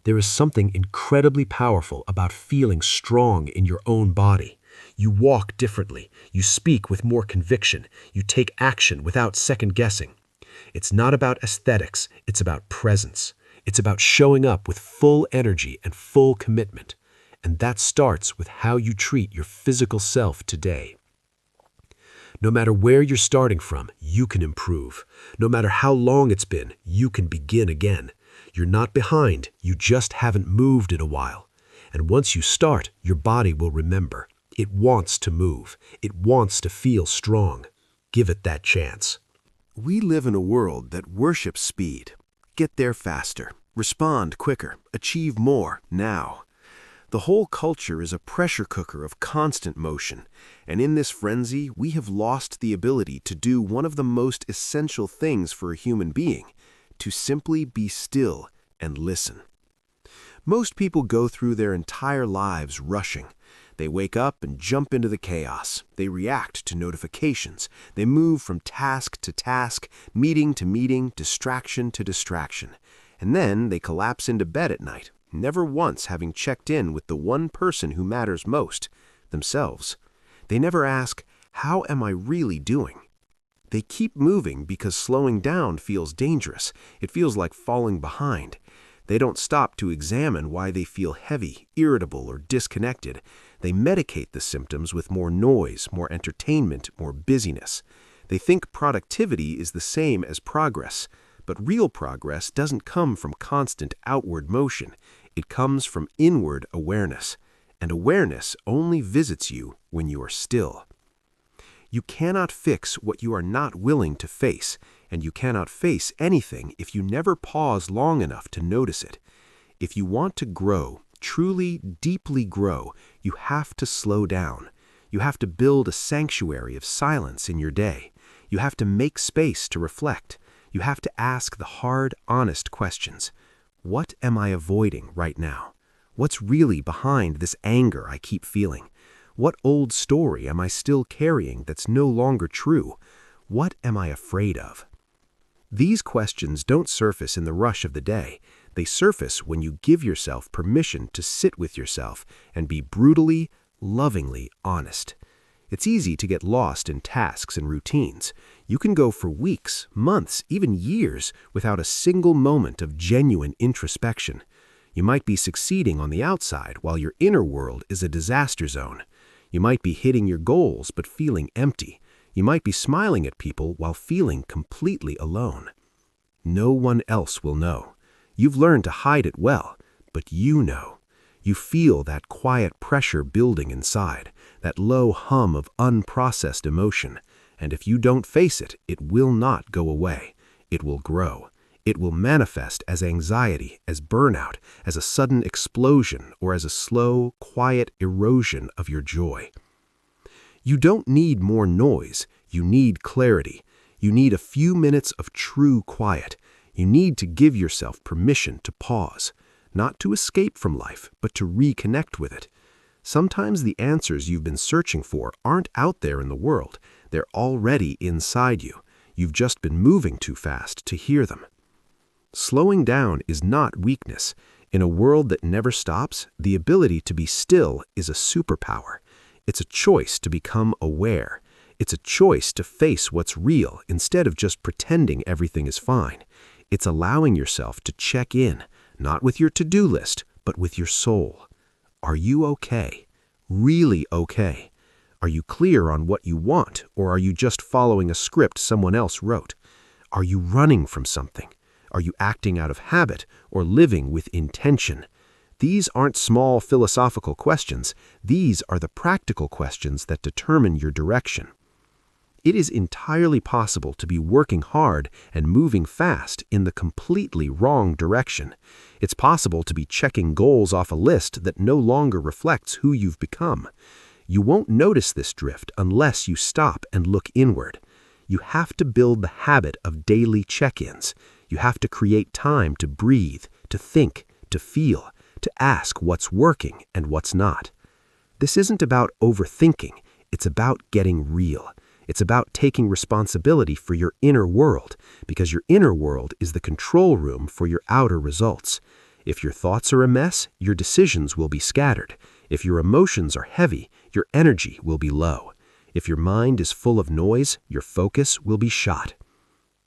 There is something incredibly powerful about feeling strong in your own body. You walk differently. You speak with more conviction. You take action without second guessing. It's not about aesthetics. It's about presence. It's about showing up with full energy and full commitment. And that starts with how you treat your physical self today. No matter where you're starting from, you can improve. No matter how long it's been, you can begin again. You're not behind, you just haven't moved in a while. And once you start, your body will remember. It wants to move. It wants to feel strong. Give it that chance. We live in a world that worships speed. Get there faster, respond quicker, achieve more now. The whole culture is a pressure cooker of constant motion, and in this frenzy, we have lost the ability to do one of the most essential things for a human being, to simply be still and listen. Most people go through their entire lives rushing. They wake up and jump into the chaos. They react to notifications. They move from task to task, meeting to meeting, distraction to distraction. And then they collapse into bed at night, never once having checked in with the one person who matters most, themselves. They never ask, how am I really doing? They keep moving because slowing down feels dangerous. It feels like falling behind. They don't stop to examine why they feel heavy, irritable, or disconnected. They medicate the symptoms with more noise, more entertainment, more busyness. They think productivity is the same as progress, but real progress doesn't come from constant outward motion. It comes from inward awareness, and awareness only visits you when you are still. You cannot fix what you are not willing to face, and you cannot face anything if you never pause long enough to notice it. If you want to grow, truly, deeply grow, you have to slow down. You have to build a sanctuary of silence in your day. You have to make space to reflect. You have to ask the hard, honest questions. What am I avoiding right now? What's really behind this anger I keep feeling? What old story am I still carrying that's no longer true? What am I afraid of? These questions don't surface in the rush of the day. They surface when you give yourself permission to sit with yourself and be brutally, lovingly honest. It's easy to get lost in tasks and routines. You can go for weeks, months, even years without a single moment of genuine introspection. You might be succeeding on the outside while your inner world is a disaster zone. You might be hitting your goals but feeling empty. You might be smiling at people while feeling completely alone. No one else will know. You've learned to hide it well, but you know. You feel that quiet pressure building inside, that low hum of unprocessed emotion, and if you don't face it, it will not go away. It will grow. It will manifest as anxiety, as burnout, as a sudden explosion, or as a slow, quiet erosion of your joy. You don't need more noise. You need clarity. You need a few minutes of true quiet. You need to give yourself permission to pause, not to escape from life, but to reconnect with it. Sometimes the answers you've been searching for aren't out there in the world. They're already inside you. You've just been moving too fast to hear them. Slowing down is not weakness. In a world that never stops, the ability to be still is a superpower. It's a choice to become aware. It's a choice to face what's real instead of just pretending everything is fine. It's allowing yourself to check in, not with your to-do list, but with your soul. Are you okay? Really okay? Are you clear on what you want, or are you just following a script someone else wrote? Are you running from something? Are you acting out of habit or living with intention? These aren't small philosophical questions. These are the practical questions that determine your direction. It is entirely possible to be working hard and moving fast in the completely wrong direction. It's possible to be checking goals off a list that no longer reflects who you've become. You won't notice this drift unless you stop and look inward. You have to build the habit of daily check-ins. You have to create time to breathe, to think, to feel, to ask what's working and what's not. This isn't about overthinking. It's about getting real. It's about taking responsibility for your inner world, because your inner world is the control room for your outer results. If your thoughts are a mess, your decisions will be scattered. If your emotions are heavy, your energy will be low. If your mind is full of noise, your focus will be shot.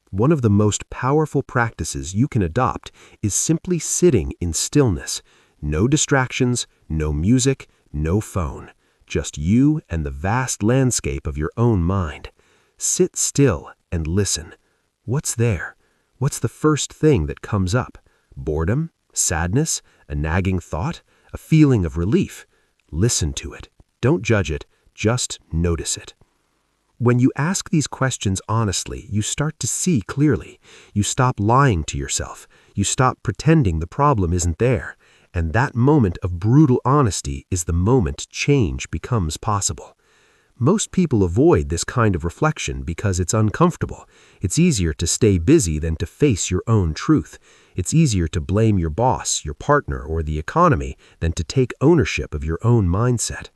One of the most powerful practices you can adopt is simply sitting in stillness. No distractions, no music, no phone. Just you and the vast landscape of your own mind. Sit still and listen. What's there? What's the first thing that comes up? Boredom? Sadness? A nagging thought? A feeling of relief? Listen to it. Don't judge it. Just notice it. When you ask these questions honestly, you start to see clearly. You stop lying to yourself. You stop pretending the problem isn't there. And that moment of brutal honesty is the moment change becomes possible. Most people avoid this kind of reflection because it's uncomfortable. It's easier to stay busy than to face your own truth. It's easier to blame your boss, your partner, or the economy than to take ownership of your own mindset.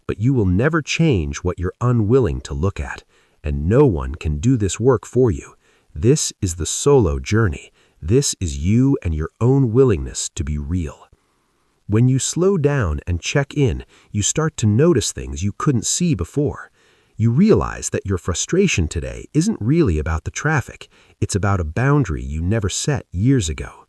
But you will never change what you're unwilling to look at, and no one can do this work for you. This is the solo journey. This is you and your own willingness to be real. When you slow down and check in, you start to notice things you couldn't see before. You realize that your frustration today isn't really about the traffic. It's about a boundary you never set years ago.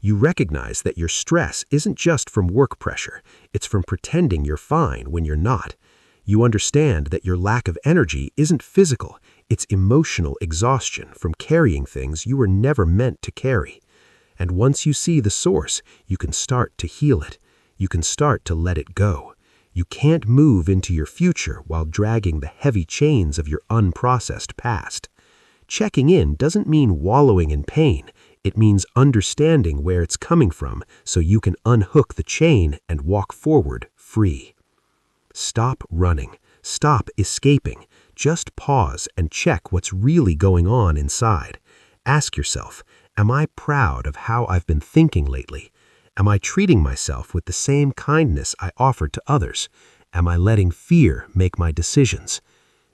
You recognize that your stress isn't just from work pressure. It's from pretending you're fine when you're not. You understand that your lack of energy isn't physical. It's emotional exhaustion from carrying things you were never meant to carry. And once you see the source, you can start to heal it. You can start to let it go. You can't move into your future while dragging the heavy chains of your unprocessed past. Checking in doesn't mean wallowing in pain. It means understanding where it's coming from so you can unhook the chain and walk forward free. Stop running. Stop escaping. Just pause and check what's really going on inside. Ask yourself, am I proud of how I've been thinking lately? Am I treating myself with the same kindness I offered to others? Am I letting fear make my decisions?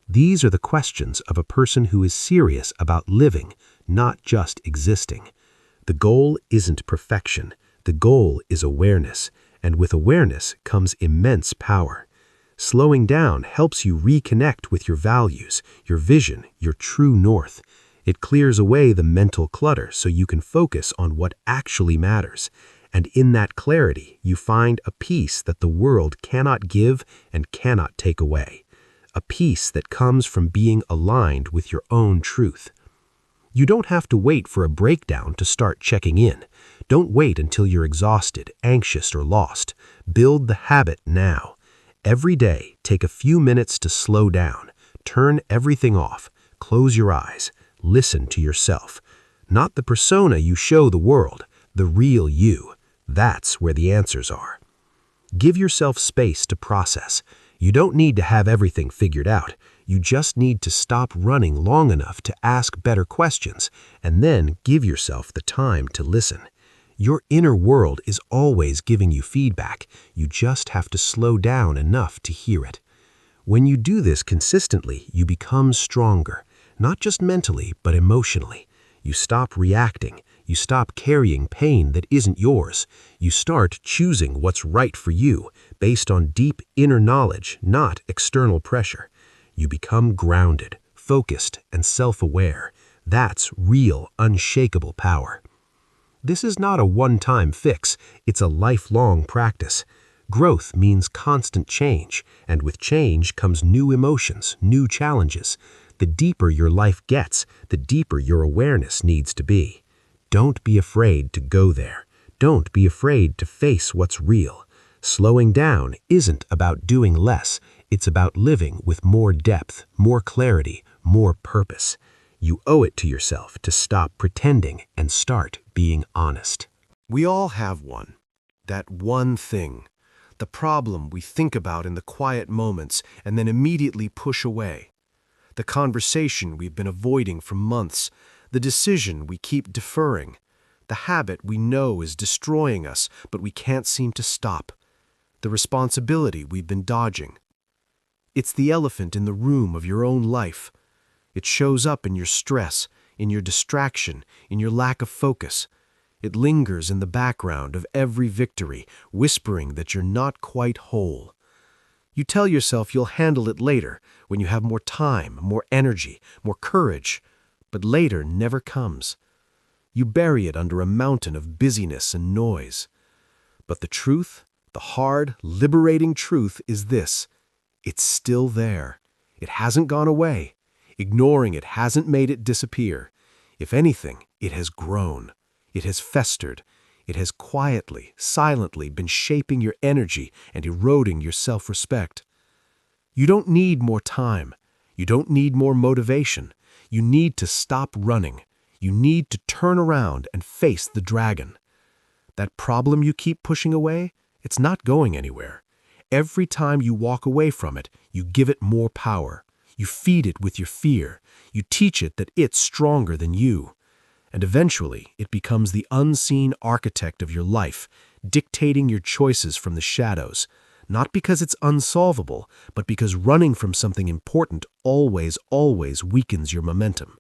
These are the questions of a person who is serious about living, not just existing. The goal isn't perfection. The goal is awareness, and with awareness comes immense power. Slowing down helps you reconnect with your values, your vision, your true north. It clears away the mental clutter so you can focus on what actually matters. And in that clarity, you find a peace that the world cannot give and cannot take away. A peace that comes from being aligned with your own truth. You don't have to wait for a breakdown to start checking in. Don't wait until you're exhausted, anxious, or lost. Build the habit now. Every day, take a few minutes to slow down. Turn everything off. Close your eyes. Listen to yourself. Not the persona you show the world, the real you. That's where the answers are. Give yourself space to process. You don't need to have everything figured out. You just need to stop running long enough to ask better questions, and then give yourself the time to listen. Your inner world is always giving you feedback. You just have to slow down enough to hear it. When you do this consistently, you become stronger, not just mentally, but emotionally. You stop reacting. You stop carrying pain that isn't yours. You start choosing what's right for you, based on deep inner knowledge, not external pressure. You become grounded, focused, and self-aware. That's real, unshakable power. This is not a one-time fix. It's a lifelong practice. Growth means constant change, and with change comes new emotions, new challenges. The deeper your life gets, the deeper your awareness needs to be. Don't be afraid to go there. Don't be afraid to face what's real. Slowing down isn't about doing less. It's about living with more depth, more clarity, more purpose. You owe it to yourself to stop pretending and start being honest. We all have one. That one thing. The problem we think about in the quiet moments and then immediately push away. The conversation we've been avoiding for months. The decision we keep deferring. The habit we know is destroying us, but we can't seem to stop. The responsibility we've been dodging. It's the elephant in the room of your own life. It shows up in your stress, in your distraction, in your lack of focus. It lingers in the background of every victory, whispering that you're not quite whole. You tell yourself you'll handle it later, when you have more time, more energy, more courage, but later never comes. You bury it under a mountain of busyness and noise. But the truth, the hard, liberating truth is this: it's still there. It hasn't gone away. Ignoring it hasn't made it disappear. If anything, it has grown. It has festered. It has quietly, silently been shaping your energy and eroding your self-respect. You don't need more time. You don't need more motivation. You need to stop running. You need to turn around and face the dragon. That problem you keep pushing away, it's not going anywhere. Every time you walk away from it, you give it more power. You feed it with your fear. You teach it that it's stronger than you. And eventually, it becomes the unseen architect of your life, dictating your choices from the shadows, not because it's unsolvable, but because running from something important always weakens your momentum.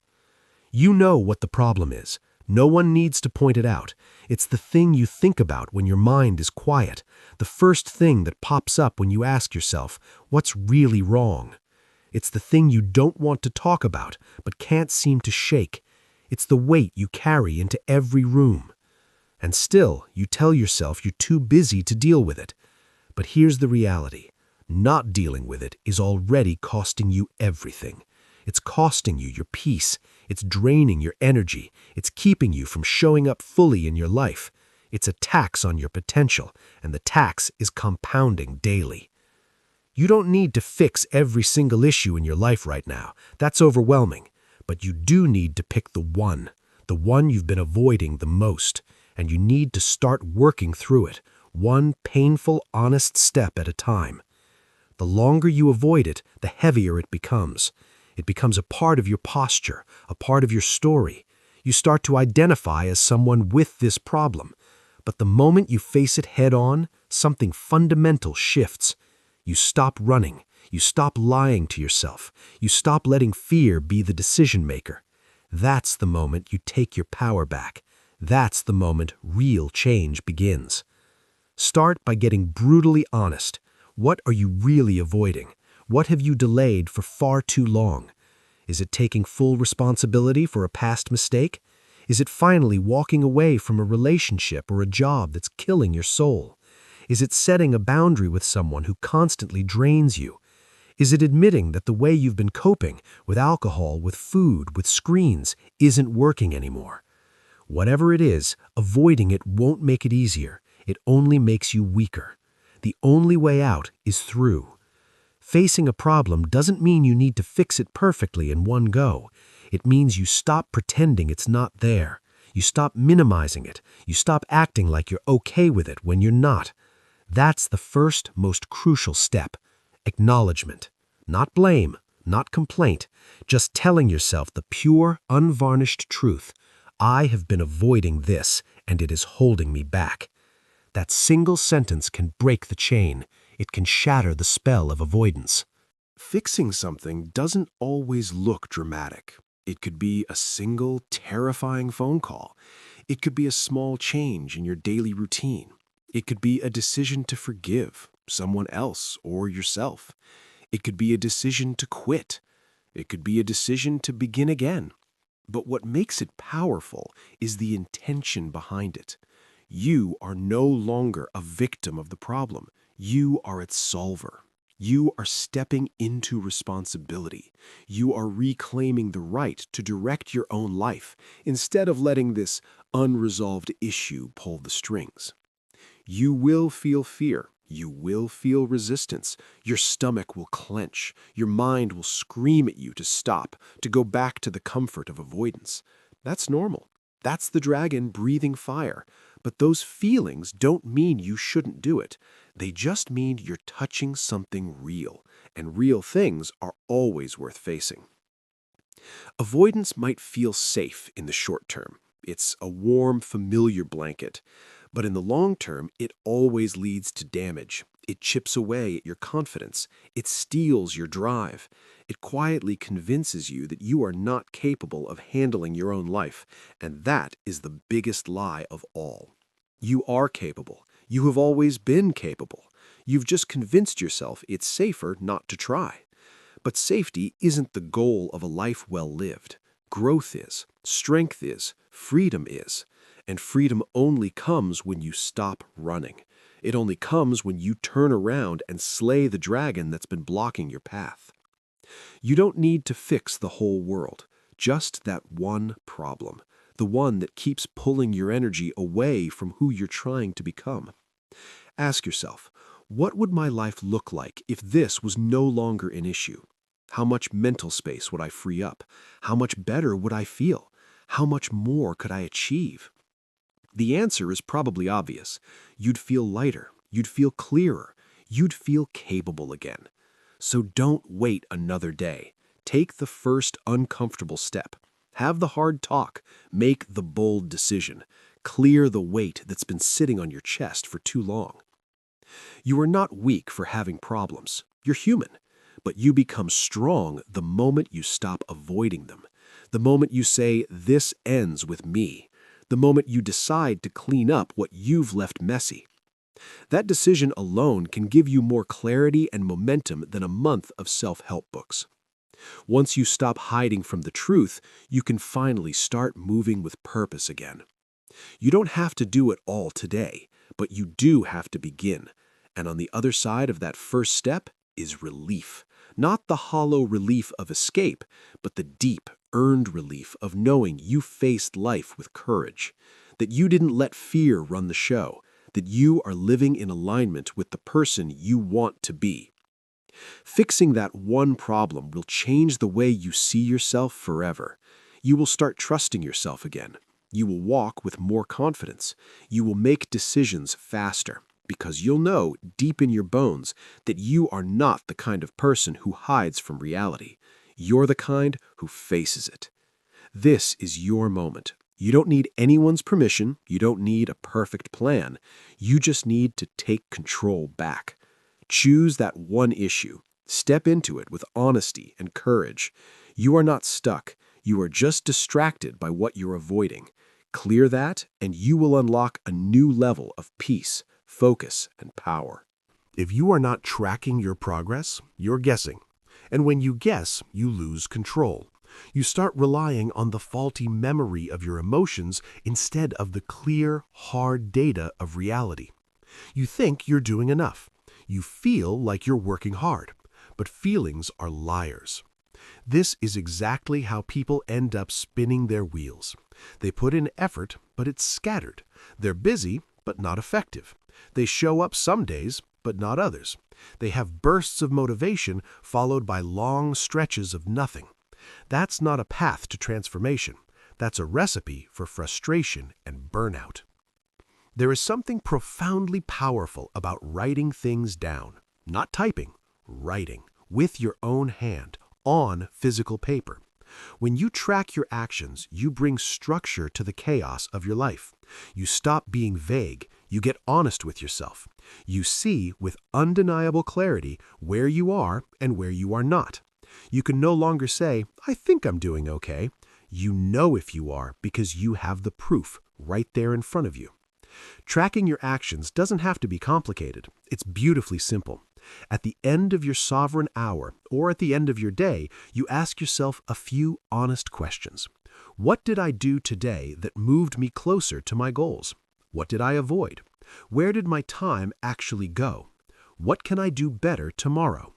You know what the problem is. No one needs to point it out. It's the thing you think about when your mind is quiet, the first thing that pops up when you ask yourself, what's really wrong? It's the thing you don't want to talk about, but can't seem to shake. It's the weight you carry into every room. And still, you tell yourself you're too busy to deal with it. But here's the reality. Not dealing with it is already costing you everything. It's costing you your peace. It's draining your energy. It's keeping you from showing up fully in your life. It's a tax on your potential, and the tax is compounding daily. You don't need to fix every single issue in your life right now. That's overwhelming. But you do need to pick the one you've been avoiding the most, and you need to start working through it, one painful, honest step at a time. The longer you avoid it, the heavier it becomes. It becomes a part of your posture, a part of your story. You start to identify as someone with this problem. But the moment you face it head on, something fundamental shifts. You stop running. You stop lying to yourself. You stop letting fear be the decision maker. That's the moment you take your power back. That's the moment real change begins. Start by getting brutally honest. What are you really avoiding? What have you delayed for far too long? Is it taking full responsibility for a past mistake? Is it finally walking away from a relationship or a job that's killing your soul? Is it setting a boundary with someone who constantly drains you? Is it admitting that the way you've been coping with alcohol, with food, with screens isn't working anymore? Whatever it is, avoiding it won't make it easier. It only makes you weaker. The only way out is through. Facing a problem doesn't mean you need to fix it perfectly in one go. It means you stop pretending it's not there. You stop minimizing it. You stop acting like you're okay with it when you're not. That's the first, most crucial step. Acknowledgement. Not blame, not complaint. Just telling yourself the pure, unvarnished truth. I have been avoiding this, and it is holding me back. That single sentence can break the chain. It can shatter the spell of avoidance. Fixing something doesn't always look dramatic. It could be a single, terrifying phone call. It could be a small change in your daily routine. It could be a decision to forgive someone else or yourself. It could be a decision to quit. It could be a decision to begin again. But what makes it powerful is the intention behind it. You are no longer a victim of the problem. You are its solver. You are stepping into responsibility. You are reclaiming the right to direct your own life instead of letting this unresolved issue pull the strings. You will feel fear. You will feel resistance. Your stomach will clench. Your mind will scream at you to stop, to go back to the comfort of avoidance. That's normal. That's the dragon breathing fire. But those feelings don't mean you shouldn't do it. They just mean you're touching something real, and real things are always worth facing. Avoidance might feel safe in the short term. It's a warm, familiar blanket. But in the long term, it always leads to damage. It chips away at your confidence. It steals your drive. It quietly convinces you that you are not capable of handling your own life. And that is the biggest lie of all. You are capable. You have always been capable. You've just convinced yourself it's safer not to try. But safety isn't the goal of a life well lived. Growth is, strength is, freedom is. And freedom only comes when you stop running. It only comes when you turn around and slay the dragon that's been blocking your path. You don't need to fix the whole world, just that one problem, the one that keeps pulling your energy away from who you're trying to become. Ask yourself, what would my life look like if this was no longer an issue? How much mental space would I free up? How much better would I feel? How much more could I achieve? The answer is probably obvious. You'd feel lighter. You'd feel clearer. You'd feel capable again. So don't wait another day. Take the first uncomfortable step. Have the hard talk. Make the bold decision. Clear the weight that's been sitting on your chest for too long. You are not weak for having problems. You're human. But you become strong the moment you stop avoiding them. The moment you say, "This ends with me." The moment you decide to clean up what you've left messy. That decision alone can give you more clarity and momentum than a month of self-help books. Once you stop hiding from the truth, you can finally start moving with purpose again. You don't have to do it all today, but you do have to begin. And on the other side of that first step is relief. Not the hollow relief of escape, but the deep, earned relief of knowing you faced life with courage, that you didn't let fear run the show, that you are living in alignment with the person you want to be. Fixing that one problem will change the way you see yourself forever. You will start trusting yourself again. You will walk with more confidence. You will make decisions faster, because you'll know deep in your bones that you are not the kind of person who hides from reality. You're the kind who faces it. This is your moment. You don't need anyone's permission. You don't need a perfect plan. You just need to take control back. Choose that one issue. Step into it with honesty and courage. You are not stuck. You are just distracted by what you're avoiding. Clear that, and you will unlock a new level of peace, focus, and power. If you are not tracking your progress, you're guessing. And when you guess, you lose control. You start relying on the faulty memory of your emotions instead of the clear, hard data of reality. You think you're doing enough. You feel like you're working hard. But feelings are liars. This is exactly how people end up spinning their wheels. They put in effort, but it's scattered. They're busy, but not effective. They show up some days, but not others. They have bursts of motivation followed by long stretches of nothing. That's not a path to transformation. That's a recipe for frustration and burnout. There is something profoundly powerful about writing things down. Not typing, writing, with your own hand, on physical paper. When you track your actions, you bring structure to the chaos of your life. You stop being vague. You get honest with yourself. You see with undeniable clarity where you are and where you are not. You can no longer say, "I think I'm doing okay." You know if you are because you have the proof right there in front of you. Tracking your actions doesn't have to be complicated. It's beautifully simple. At the end of your sovereign hour, or at the end of your day, you ask yourself a few honest questions. What did I do today that moved me closer to my goals? What did I avoid? Where did my time actually go? What can I do better tomorrow?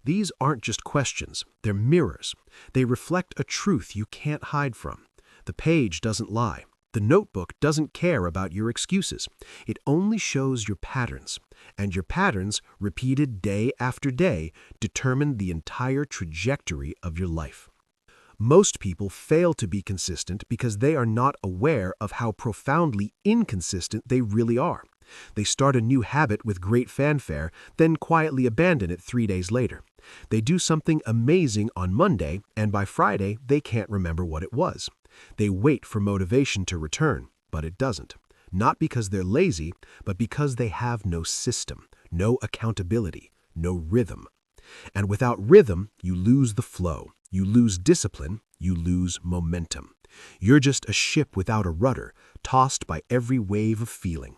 These aren't just questions, they're mirrors. They reflect a truth you can't hide from. The page doesn't lie. The notebook doesn't care about your excuses. It only shows your patterns. And your patterns, repeated day after day, determine the entire trajectory of your life. Most people fail to be consistent because they are not aware of how profoundly inconsistent they really are. They start a new habit with great fanfare, then quietly abandon it 3 days later. They do something amazing on Monday, and by Friday, they can't remember what it was. They wait for motivation to return, but it doesn't. Not because they're lazy, but because they have no system, no accountability, no rhythm. And without rhythm, you lose the flow. You lose discipline, you lose momentum. You're just a ship without a rudder, tossed by every wave of feeling.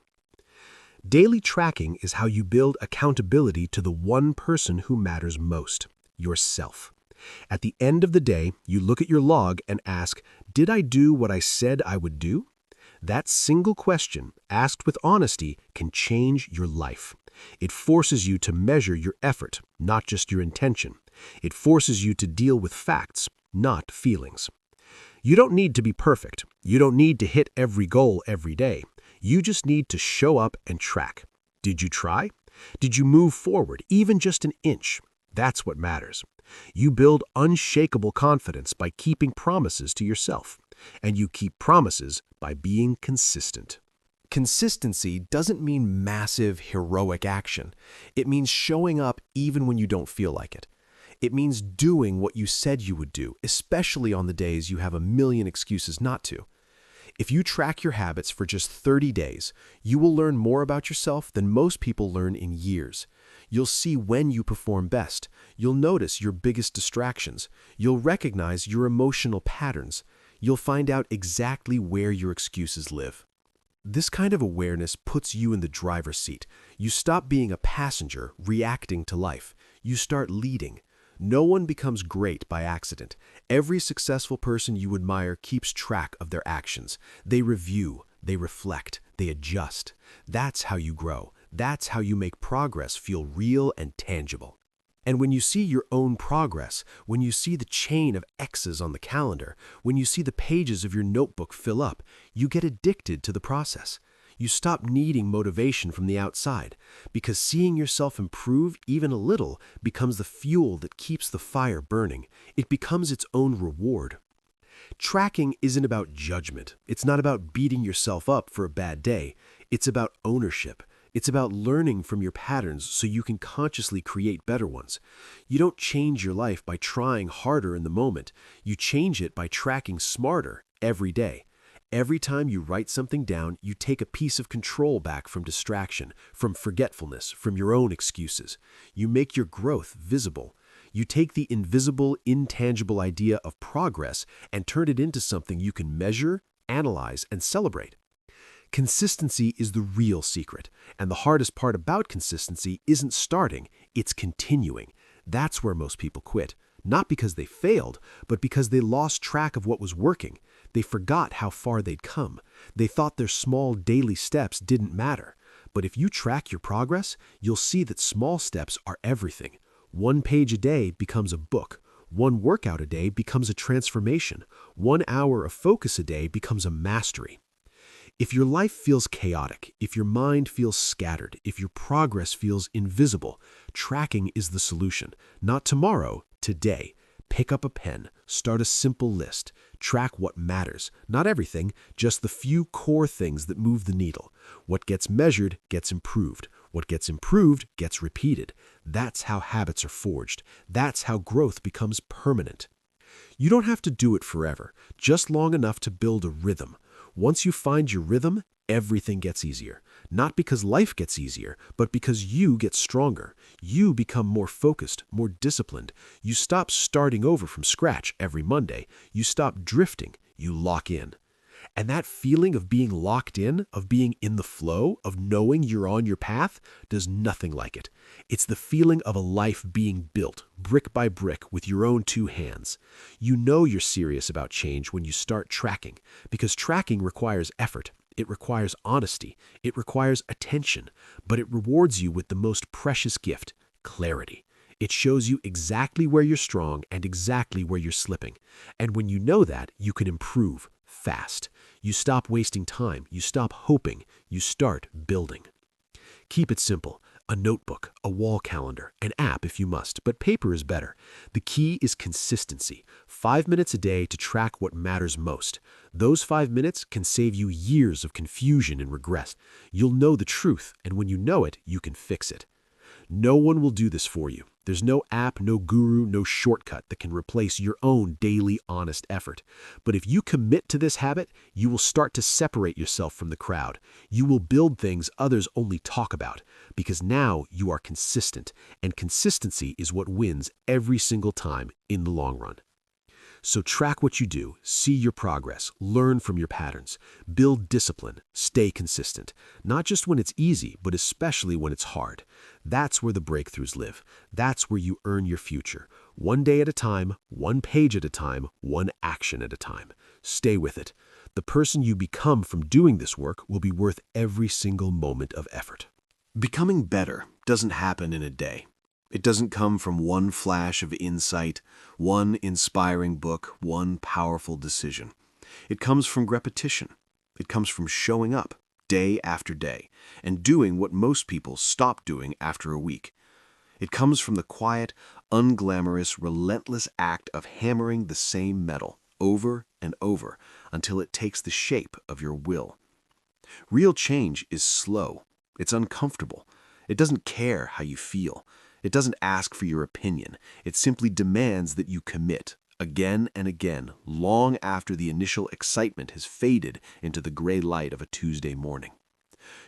Daily tracking is how you build accountability to the one person who matters most, yourself. At the end of the day, you look at your log and ask, did I do what I said I would do? That single question, asked with honesty, can change your life. It forces you to measure your effort, not just your intention. It forces you to deal with facts, not feelings. You don't need to be perfect. You don't need to hit every goal every day. You just need to show up and track. Did you try? Did you move forward, even just an inch? That's what matters. You build unshakable confidence by keeping promises to yourself. And you keep promises by being consistent. Consistency doesn't mean massive, heroic action. It means showing up even when you don't feel like it. It means doing what you said you would do, especially on the days you have a million excuses not to. If you track your habits for just 30 days, you will learn more about yourself than most people learn in years. You'll see when you perform best. You'll notice your biggest distractions. You'll recognize your emotional patterns. You'll find out exactly where your excuses live. This kind of awareness puts you in the driver's seat. You stop being a passenger reacting to life. You start leading. No one becomes great by accident. Every successful person you admire keeps track of their actions. They review, they reflect, they adjust. That's how you grow. That's how you make progress feel real and tangible. And when you see your own progress, when you see the chain of X's on the calendar, when you see the pages of your notebook fill up, you get addicted to the process. You stop needing motivation from the outside, because seeing yourself improve even a little becomes the fuel that keeps the fire burning. It becomes its own reward. Tracking isn't about judgment. It's not about beating yourself up for a bad day. It's about ownership. It's about learning from your patterns so you can consciously create better ones. You don't change your life by trying harder in the moment. You change it by tracking smarter every day. Every time you write something down, you take a piece of control back from distraction, from forgetfulness, from your own excuses. You make your growth visible. You take the invisible, intangible idea of progress and turn it into something you can measure, analyze, and celebrate. Consistency is the real secret, and the hardest part about consistency isn't starting, it's continuing. That's where most people quit, not because they failed, but because they lost track of what was working. They forgot how far they'd come. They thought their small daily steps didn't matter. But if you track your progress, you'll see that small steps are everything. 1 page a day becomes a book. 1 workout a day becomes a transformation. 1 hour of focus a day becomes a mastery. If your life feels chaotic, if your mind feels scattered, if your progress feels invisible, tracking is the solution. Not tomorrow, today. Pick up a pen, start a simple list. Track what matters. Not everything, just the few core things that move the needle. What gets measured gets improved. What gets improved gets repeated. That's how habits are forged. That's how growth becomes permanent. You don't have to do it forever, just long enough to build a rhythm. Once you find your rhythm, everything gets easier. Not because life gets easier, but because you get stronger. You become more focused, more disciplined. You stop starting over from scratch every Monday. You stop drifting. You lock in. And that feeling of being locked in, of being in the flow, of knowing you're on your path, does nothing like it. It's the feeling of a life being built, brick by brick, with your own 2 hands. You know you're serious about change when you start tracking, because tracking requires effort. It requires honesty. It requires attention. But it rewards you with the most precious gift, clarity. It shows you exactly where you're strong and exactly where you're slipping. And when you know that, you can improve, fast. You stop wasting time. You stop hoping. You start building. Keep it simple. A notebook, a wall calendar, an app if you must, but paper is better. The key is consistency. 5 minutes a day to track what matters most. Those 5 minutes can save you years of confusion and regret. You'll know the truth, and when you know it, you can fix it. No one will do this for you. There's no app, no guru, no shortcut that can replace your own daily honest effort. But if you commit to this habit, you will start to separate yourself from the crowd. You will build things others only talk about, because now you are consistent, and consistency is what wins every single time in the long run. So track what you do, see your progress, learn from your patterns, build discipline, stay consistent. Not just when it's easy, but especially when it's hard. That's where the breakthroughs live. That's where you earn your future. One day at a time, one page at a time, one action at a time. Stay with it. The person you become from doing this work will be worth every single moment of effort. Becoming better doesn't happen in a day. It doesn't come from one flash of insight, one inspiring book, one powerful decision. It comes from repetition. It comes from showing up day after day and doing what most people stop doing after a week. It comes from the quiet, unglamorous, relentless act of hammering the same metal over and over until it takes the shape of your will. Real change is slow. It's uncomfortable. It doesn't care how you feel. It doesn't ask for your opinion. It simply demands that you commit, again and again, long after the initial excitement has faded into the gray light of a Tuesday morning.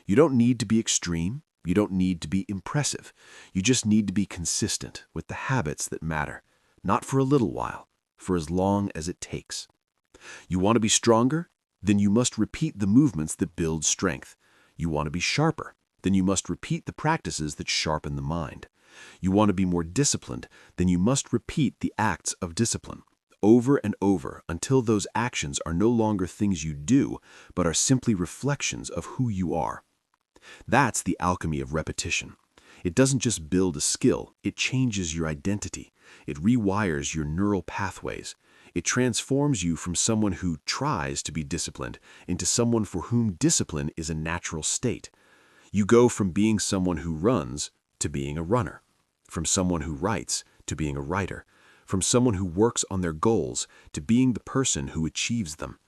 You don't need to be extreme. You don't need to be impressive. You just need to be consistent with the habits that matter, not for a little while, for as long as it takes. You want to be stronger? Then you must repeat the movements that build strength. You want to be sharper? Then you must repeat the practices that sharpen the mind. You want to be more disciplined, then you must repeat the acts of discipline over and over until those actions are no longer things you do, but are simply reflections of who you are. That's the alchemy of repetition. It doesn't just build a skill, it changes your identity. It rewires your neural pathways. It transforms you from someone who tries to be disciplined into someone for whom discipline is a natural state. You go from being someone who runs to being a runner, from someone who writes to being a writer, from someone who works on their goals to being the person who achieves them.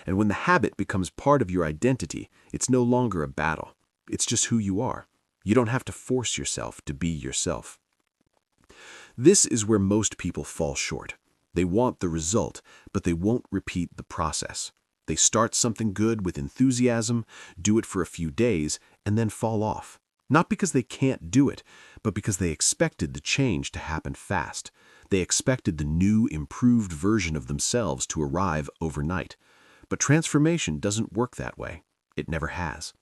And when the habit becomes part of your identity, it's no longer a battle. It's just who you are. You don't have to force yourself to be yourself. This is where most people fall short. They want the result, but they won't repeat the process. They start something good with enthusiasm, do it for a few days, and then fall off. Not because they can't do it, but because they expected the change to happen fast. They expected the new, improved version of themselves to arrive overnight. But transformation doesn't work that way. It never has.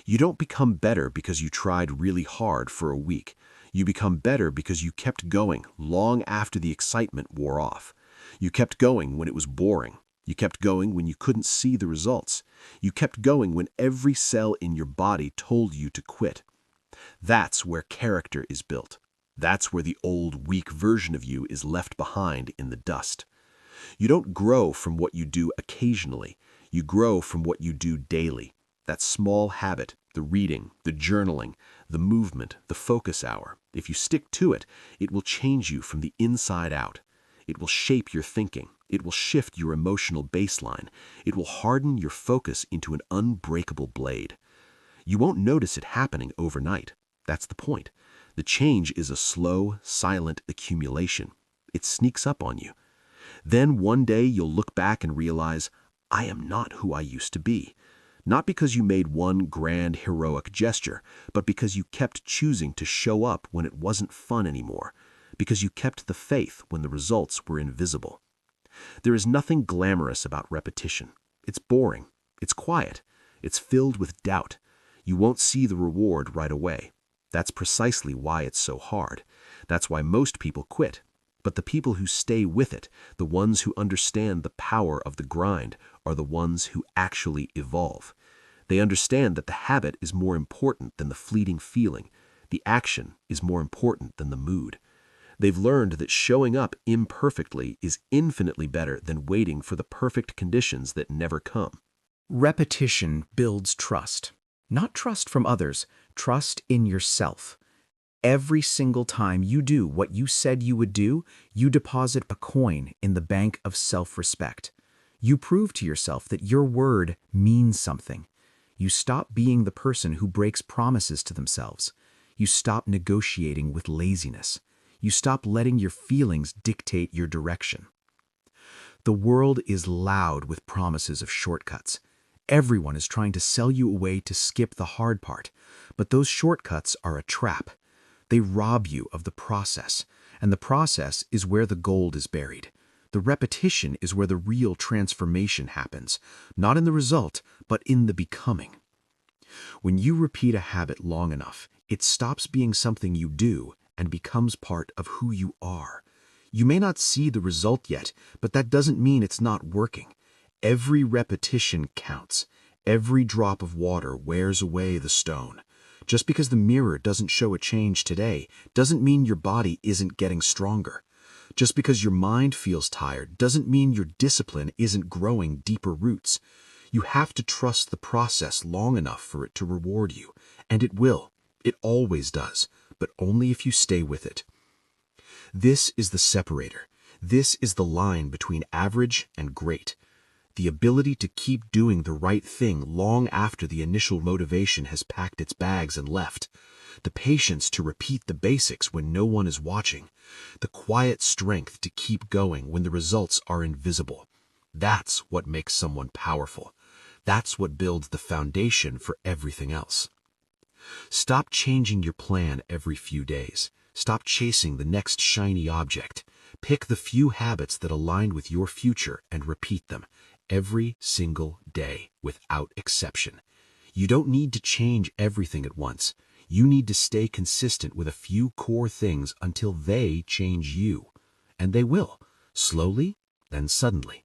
You don't become better because you tried really hard for a week. You become better because you kept going long after the excitement wore off. You kept going when it was boring. You kept going when you couldn't see the results. You kept going when every cell in your body told you to quit. That's where character is built. That's where the old, weak version of you is left behind in the dust. You don't grow from what you do occasionally. You grow from what you do daily. That small habit, the reading, the journaling, the movement, the focus hour, if you stick to it, it will change you from the inside out. It will shape your thinking. It will shift your emotional baseline. It will harden your focus into an unbreakable blade. You won't notice it happening overnight. That's the point. The change is a slow, silent accumulation. It sneaks up on you. Then one day you'll look back and realize, I am not who I used to be. Not because you made one grand, heroic gesture, but because you kept choosing to show up when it wasn't fun anymore. Because you kept the faith when the results were invisible. There is nothing glamorous about repetition. It's boring. It's quiet. It's filled with doubt. You won't see the reward right away. That's precisely why it's so hard. That's why most people quit. But the people who stay with it, the ones who understand the power of the grind, are the ones who actually evolve. They understand that the habit is more important than the fleeting feeling. The action is more important than the mood. They've learned that showing up imperfectly is infinitely better than waiting for the perfect conditions that never come. Repetition builds trust. Not trust from others, trust in yourself. Every single time you do what you said you would do, you deposit a coin in the bank of self-respect. You prove to yourself that your word means something. You stop being the person who breaks promises to themselves. You stop negotiating with laziness. You stop letting your feelings dictate your direction. The world is loud with promises of shortcuts. Everyone is trying to sell you a way to skip the hard part, but those shortcuts are a trap. They rob you of the process, and the process is where the gold is buried. The repetition is where the real transformation happens, not in the result, but in the becoming. When you repeat a habit long enough, it stops being something you do and becomes part of who you are. You may not see the result yet, but that doesn't mean it's not working. Every repetition counts. Every drop of water wears away the stone. Just because the mirror doesn't show a change today doesn't mean your body isn't getting stronger. Just because your mind feels tired doesn't mean your discipline isn't growing deeper roots. You have to trust the process long enough for it to reward you, and it will. It always does, but only if you stay with it. This is the separator. This is the line between average and great. The ability to keep doing the right thing long after the initial motivation has packed its bags and left. The patience to repeat the basics when no one is watching. The quiet strength to keep going when the results are invisible. That's what makes someone powerful. That's what builds the foundation for everything else. Stop changing your plan every few days. Stop chasing the next shiny object. Pick the few habits that align with your future and repeat them every single day without exception. You don't need to change everything at once. You need to stay consistent with a few core things until they change you. And they will, slowly, then suddenly.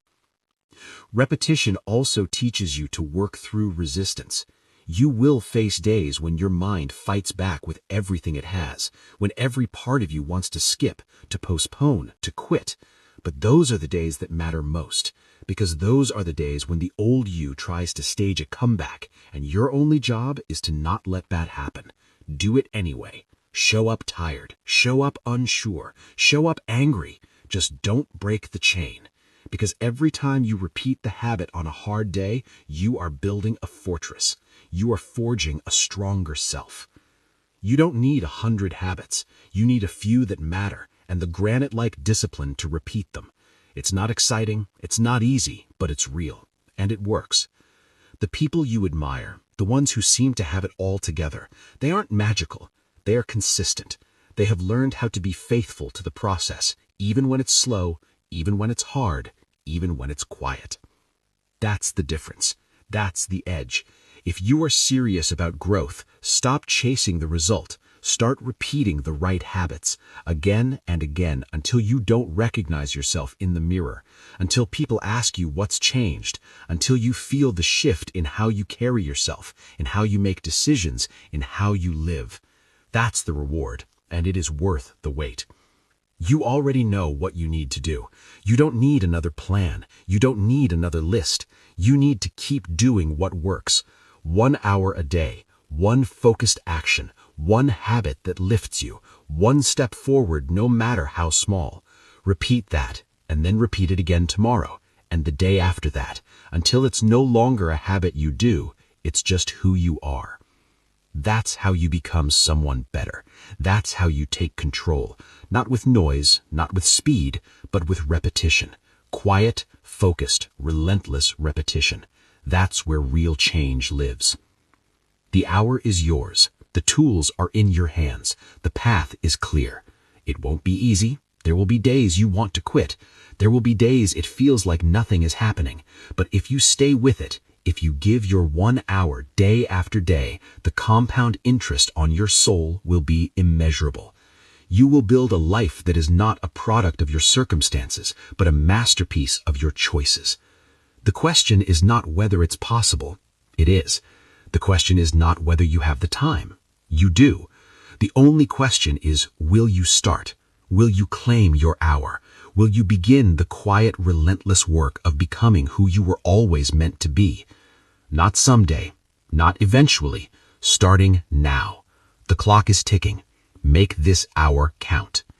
Repetition also teaches you to work through resistance. You will face days when your mind fights back with everything it has, when every part of you wants to skip, to postpone, to quit. But those are the days that matter most, because those are the days when the old you tries to stage a comeback, and your only job is to not let that happen. Do it anyway. Show up tired, show up unsure, show up angry. Just don't break the chain. Because every time you repeat the habit on a hard day, you are building a fortress. You are forging a stronger self. You don't need 100 habits. You need a few that matter, and the granite-like discipline to repeat them. It's not exciting, it's not easy, but it's real, and it works. The people you admire, the ones who seem to have it all together, they aren't magical. They are consistent. They have learned how to be faithful to the process, even when it's slow, even when it's hard, even when it's quiet. That's the difference. That's the edge. If you are serious about growth, stop chasing the result. Start repeating the right habits again and again until you don't recognize yourself in the mirror, until people ask you what's changed, until you feel the shift in how you carry yourself, in how you make decisions, in how you live. That's the reward, and it is worth the wait. You already know what you need to do. You don't need another plan. You don't need another list. You need to keep doing what works. 1 hour a day, one focused action, one habit that lifts you, one step forward no matter how small. Repeat that, and then repeat it again tomorrow, and the day after that, until it's no longer a habit you do, it's just who you are. That's how you become someone better. That's how you take control, not with noise, not with speed, but with repetition. Quiet, focused, relentless repetition. That's where real change lives. The hour is yours. The tools are in your hands. The path is clear. It won't be easy. There will be days you want to quit. There will be days it feels like nothing is happening. But if you stay with it, if you give your 1 hour day after day, the compound interest on your soul will be immeasurable. You will build a life that is not a product of your circumstances, but a masterpiece of your choices. The question is not whether it's possible. It is. The question is not whether you have the time. You do. The only question is, will you start? Will you claim your hour? Will you begin the quiet, relentless work of becoming who you were always meant to be? Not someday, not eventually, starting now. The clock is ticking. Make this hour count.